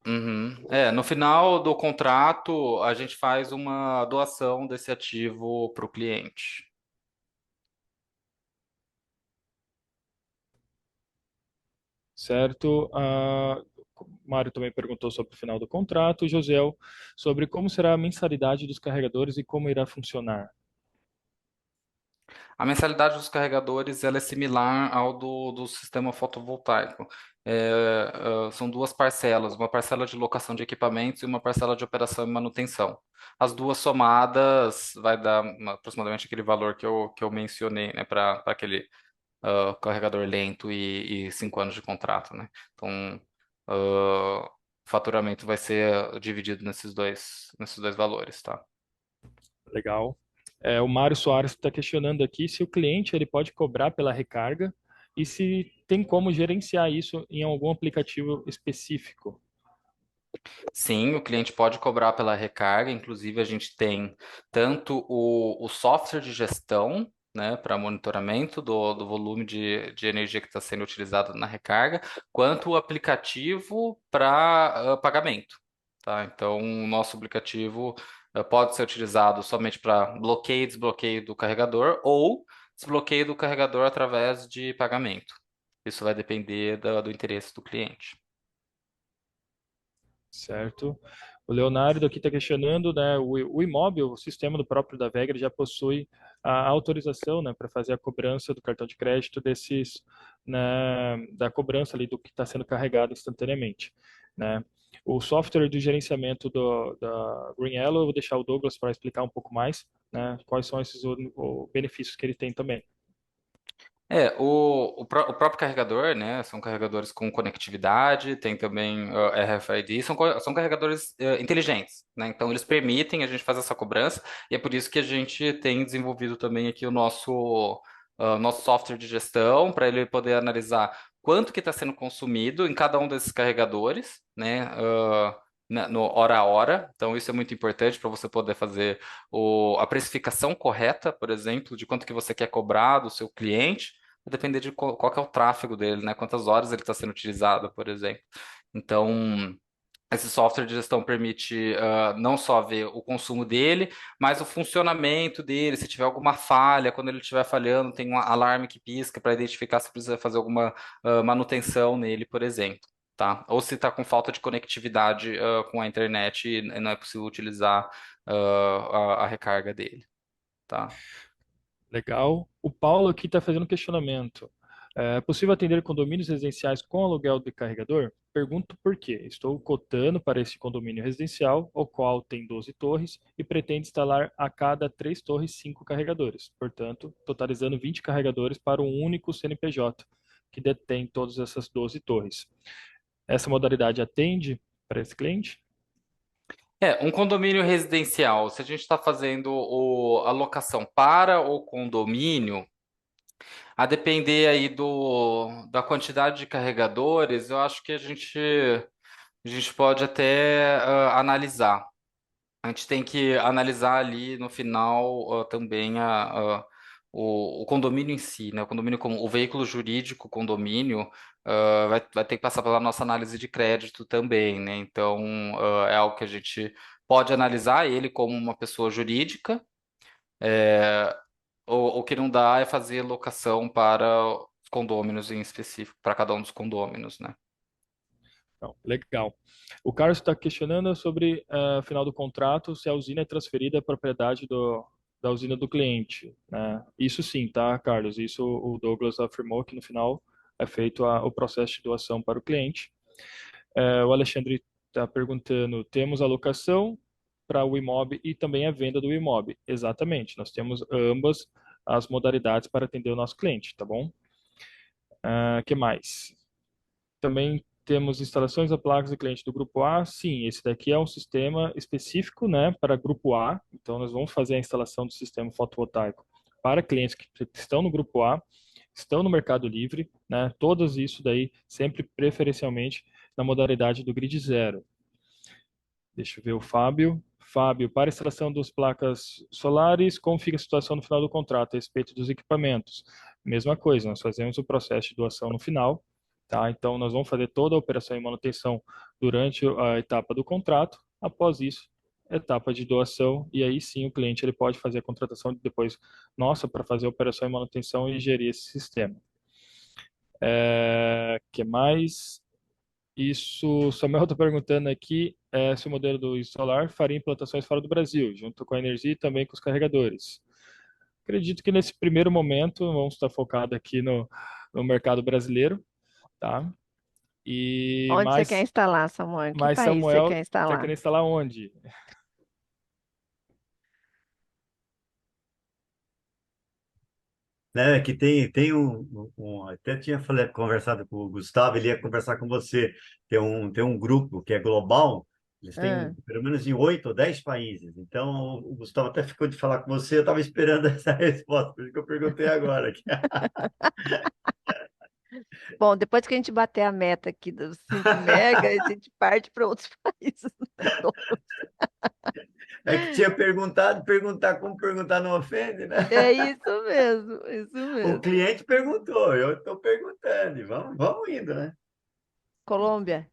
Uhum. No final do contrato, a gente faz uma doação desse ativo para o cliente. Certo? O Mário também perguntou sobre o final do contrato. O Josiel, sobre como será a mensalidade dos carregadores e como irá funcionar. A mensalidade dos carregadores ela é similar ao do sistema fotovoltaico. São duas parcelas, uma parcela de locação de equipamentos e uma parcela de operação e manutenção. As duas somadas vai dar aproximadamente aquele valor que eu mencionei, né, para aquele carregador lento e 5 anos de contrato, né? Então, o faturamento vai ser dividido nesses dois valores, tá? Legal. O Mário Soares está questionando aqui se o cliente ele pode cobrar pela recarga e se tem como gerenciar isso em algum aplicativo específico. Sim, o cliente pode cobrar pela recarga, inclusive a gente tem tanto o software de gestão, né, para monitoramento do volume de energia que está sendo utilizado na recarga, quanto o aplicativo para pagamento, tá? Então, o nosso aplicativo pode ser utilizado somente para bloqueio e desbloqueio do carregador ou desbloqueio do carregador através de pagamento. Isso vai depender do interesse do cliente. Certo? O Leonardo aqui está questionando, né, o imóvel, o sistema do próprio da Vega, ele já possui a autorização, né, para fazer a cobrança do cartão de crédito né, da cobrança ali do que está sendo carregado instantaneamente, né? O software de gerenciamento da Green Yellow, eu vou deixar o Douglas para explicar um pouco mais, né, quais são esses benefícios que ele tem também. O próprio carregador, né? São carregadores com conectividade, tem também RFID, são carregadores inteligentes, né? Então eles permitem a gente fazer essa cobrança, e é por isso que a gente tem desenvolvido também aqui o nosso software de gestão, para ele poder analisar quanto que está sendo consumido em cada um desses carregadores, né? No hora a hora. Então isso é muito importante para você poder fazer a precificação correta, por exemplo, de quanto que você quer cobrar do seu cliente. Vai depender de qual que é o tráfego dele, né? Quantas horas ele está sendo utilizado, por exemplo. Então, esse software de gestão permite não só ver o consumo dele, mas o funcionamento dele. Se tiver alguma falha, quando ele estiver falhando, tem um alarme que pisca para identificar se precisa fazer alguma manutenção nele, por exemplo. Tá? Ou se está com falta de conectividade com a internet e não é possível utilizar a recarga dele. Tá? Legal. O Paulo aqui está fazendo um questionamento. É possível atender condomínios residenciais com aluguel de carregador? Pergunto por quê. Estou cotando para esse condomínio residencial, o qual tem 12 torres e pretende instalar a cada 3 torres 5 carregadores. Portanto, totalizando 20 carregadores para um único CNPJ, que detém todas essas 12 torres. Essa modalidade atende para esse cliente? Um condomínio residencial, se a gente está fazendo a locação para o condomínio, a depender aí da quantidade de carregadores, eu acho que a gente pode até analisar. A gente tem que analisar ali no final também o condomínio em si, né? O condomínio como o veículo jurídico, condomínio, vai ter que passar pela nossa análise de crédito também, né? Então, é algo que a gente pode analisar ele como uma pessoa jurídica. O que não dá é fazer locação para os condôminos em específico, para cada um dos condôminos, né? Não, legal. O Carlos está questionando sobre o final do contrato, se a usina é transferida à propriedade da usina do cliente, né? Isso sim, tá, Carlos? Isso o Douglas afirmou que no final é feito o processo de doação para o cliente. O Alexandre está perguntando, temos a locação para o IMOB e também a venda do IMOB. Exatamente, nós temos ambas as modalidades para atender o nosso cliente, tá bom? Que mais? Também temos instalações da placas de cliente do grupo A. Sim, esse daqui é um sistema específico, né, para grupo A. Então, nós vamos fazer a instalação do sistema fotovoltaico para clientes que estão no grupo A, estão no Mercado Livre, né, todos isso daí sempre preferencialmente na modalidade do grid zero. Deixa eu ver o Fábio. Fábio, para a instalação das placas solares, como fica a situação no final do contrato a respeito dos equipamentos? Mesma coisa, nós fazemos o processo de doação no final, tá? Então, nós vamos fazer toda a operação e manutenção durante a etapa do contrato. Após isso, etapa de doação, e aí sim o cliente ele pode fazer a contratação depois nossa para fazer a operação e manutenção e gerir esse sistema. Que mais? Isso, Samuel está perguntando aqui se o modelo do solar faria implantações fora do Brasil, junto com a energia e também com os carregadores. Acredito que nesse primeiro momento vamos estar focados aqui no mercado brasileiro, tá? E Onde você quer mais, instalar, Samuel? Que mais país você Samuel quer está instalar? querendo instalar onde? Né, que tem até tinha conversado com o Gustavo, ele ia conversar com você. Tem um grupo que é global, eles Ah, têm pelo menos em 8 ou 10 países. Então, o Gustavo até ficou de falar com você, eu estava esperando essa resposta, por isso que eu perguntei agora aqui. bom, depois que a gente bater a meta aqui dos 5 megas, a gente parte para outros países. É que tinha perguntado, perguntar como perguntar não ofende, né? É isso mesmo, isso O mesmo. cliente perguntou, eu estou perguntando, e vamos indo, né? Colômbia,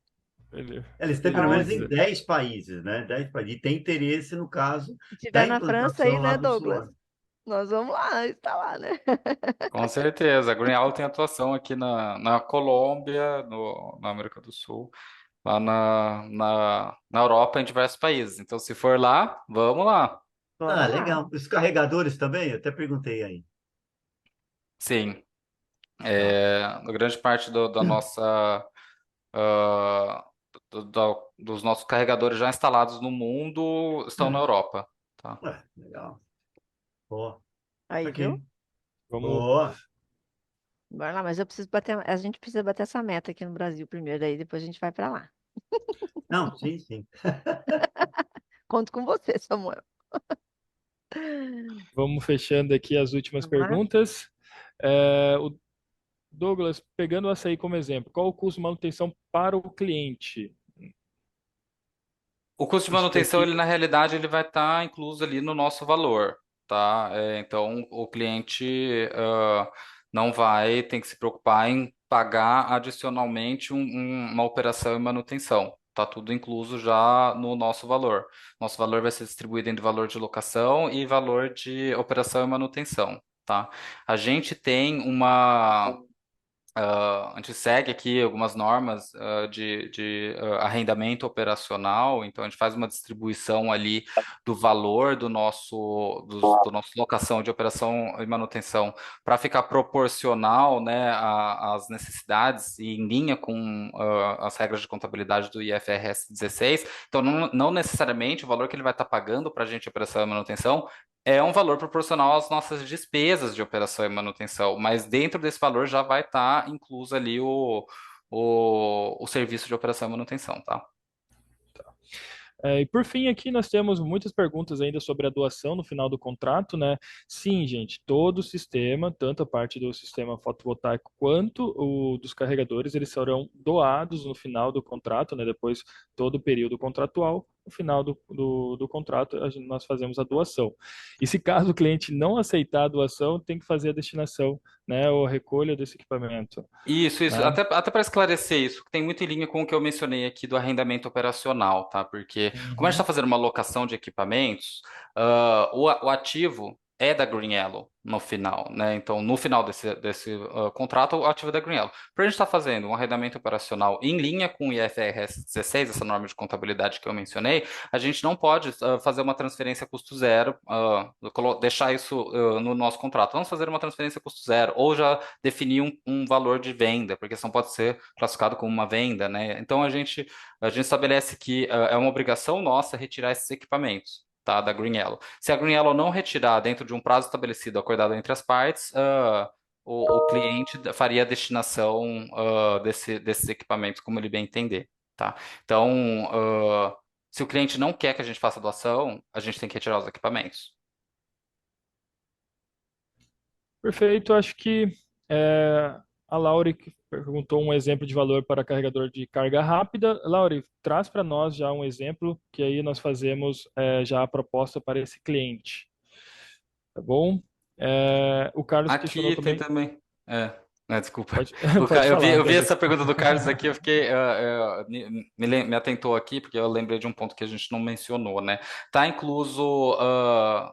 Eles têm pelo menos em aonde? Beleza. 10 países, né? 10 países. E tem interesse, no caso, Se tiver da na França aí, implantação lá né, do Douglas? solar. Nós vamos lá instalar, né? Com certeza. A Green Owl tem atuação aqui na Colômbia, na América do Sul, lá na Europa, em diversos países. Então, se for lá, vamos lá. Ah, Vamos lá. legal. Os carregadores também? Eu até perguntei aí. Sim. Tá. A grande parte da nossa, ah, dos nossos carregadores já instalados no mundo estão na Europa. Tá? Ué, legal. Boa. Aí, viu? Aqui. Vamos, Boa. Bora lá, mas eu preciso bater, a gente precisa bater essa meta aqui no Brasil primeiro, daí depois a gente vai para lá. Não, sim, sim. Conto com você, Samuel. Vamos fechando aqui as últimas Vamos lá? perguntas. O Douglas, pegando o açaí como exemplo, qual o custo de manutenção para o cliente? O custo de Isso manutenção, daqui. ele na realidade, ele vai estar incluso ali no nosso valor, tá? Então, o cliente não vai ter que se preocupar em pagar adicionalmente uma operação e manutenção. Tá tudo incluso já no nosso valor. Nosso valor vai ser distribuído entre valor de locação e valor de operação e manutenção, tá? A gente tem a gente segue aqui algumas normas de arrendamento operacional, então a gente faz uma distribuição ali do valor do nosso locação de operação e manutenção para ficar proporcional, né, às necessidades e em linha com as regras de contabilidade do IFRS 16. Então, não necessariamente o valor que ele vai estar pagando para a gente de operação e manutenção é um valor proporcional às nossas despesas de operação e manutenção, mas dentro desse valor já vai estar incluso ali o serviço de operação e manutenção, tá? E por fim, aqui nós temos muitas perguntas ainda sobre a doação no final do contrato, né? Sim, gente, todo o sistema, tanto a parte do sistema fotovoltaico quanto o dos carregadores, eles serão doados no final do contrato, né? Depois todo o período contratual, no final do contrato, nós fazemos a doação. E se caso o cliente não aceitar a doação, tem que fazer a destinação, né? Ou a recolha desse equipamento, Isso. né? Até para esclarecer isso, que tem muito em linha com o que eu mencionei aqui do arrendamento operacional, tá? Porque como a gente está Uhum. fazendo uma locação de equipamentos, o ativo é da Green Yellow no final, né? Então, no final desse contrato, o ativo é da Green Yellow. Para a gente estar fazendo um arrendamento operacional em linha com o IFRS 16, essa norma de contabilidade que eu mencionei, a gente não pode fazer uma transferência custo zero, deixar isso no nosso contrato. Vamos fazer uma transferência custo zero, ou já definir um valor de venda, porque isso não pode ser classificado como uma venda, né? Então a gente estabelece que é uma obrigação nossa retirar esses equipamentos, tá, da Green Yellow. Se a Green Yellow não retirar dentro de um prazo estabelecido, acordado entre as partes, o cliente faria a destinação desses equipamentos como ele bem entender, tá? Então, se o cliente não quer que a gente faça a doação, a gente tem que retirar os equipamentos. Perfeito, acho que a Lauri que perguntou um exemplo de valor para carregador de carga rápida. Lauri, traz para nós já um exemplo, que aí nós fazemos já a proposta para esse cliente, tá bom? O Carlos questionou Aqui tem também. também. Desculpa. Pode, pode Eu falar, vi essa beleza. pergunta do Carlos aqui, eu fiquei. Me atentou aqui, porque eu lembrei de um ponto que a gente não mencionou, né? Tá incluso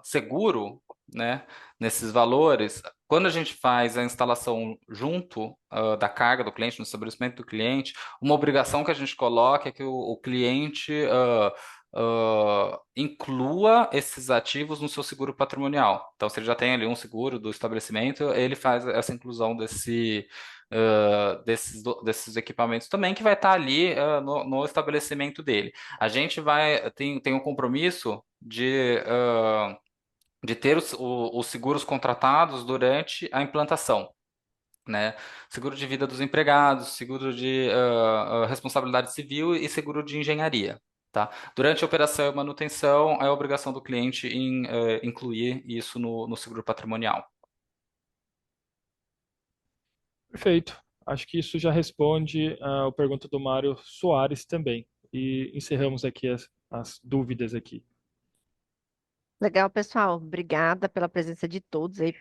seguro, né? Nesses valores. Quando a gente faz a instalação junto da carga do cliente, no estabelecimento do cliente, uma obrigação que a gente coloca é que o cliente inclua esses ativos no seu seguro patrimonial. Então, se ele já tem ali um seguro do estabelecimento, ele faz essa inclusão desses equipamentos também, que vai estar ali no estabelecimento dele. A gente tem um compromisso de ter os seguros contratados durante a implantação, né? Seguro de vida dos empregados, seguro de responsabilidade civil e seguro de engenharia. Tá? Durante a operação e manutenção, é obrigação do cliente em incluir isso no seguro patrimonial. Perfeito. Acho que isso já responde a pergunta do Mário Soares também. E encerramos aqui as dúvidas aqui. Legal, pessoal. Obrigada pela presença de todos aí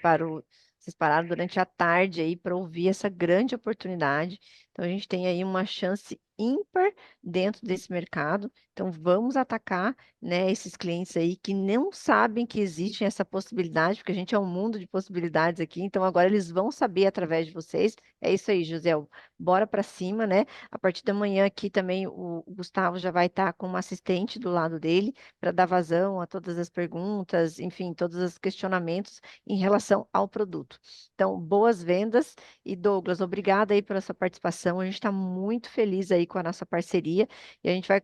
vocês pararam durante a tarde aí para ouvir essa grande oportunidade. Então a gente tem aí uma chance ímpar dentro desse mercado. Então vamos atacar, né, esses clientes aí que não sabem que existe essa possibilidade, porque a gente é um mundo de possibilidades aqui. Então agora eles vão saber através de vocês. É isso aí, José. Bora para cima, né? A partir da manhã aqui também o Gustavo já vai estar com uma assistente do lado dele para dar vazão a todas as perguntas, enfim, todos os questionamentos em relação ao produto. Então, boas vendas e Douglas, obrigada aí pela sua participação. A gente está muito feliz aí com a nossa parceria e a gente vai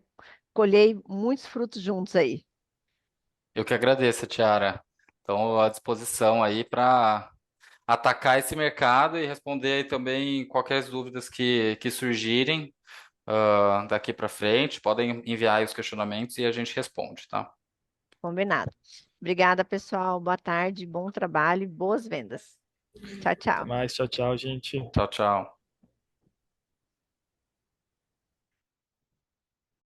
colher muitos frutos juntos aí. Eu que agradeço, Tiara. Então, à disposição aí para atacar esse mercado e responder aí também qualquer dúvidas que surgirem daqui para frente. Podem enviar aí os questionamentos e a gente responde, tá? Combinado. Obrigada, pessoal. Boa tarde, bom trabalho e boas vendas. Tchau, Até tchau. mais, tchau, tchau, gente. Tchau, tchau.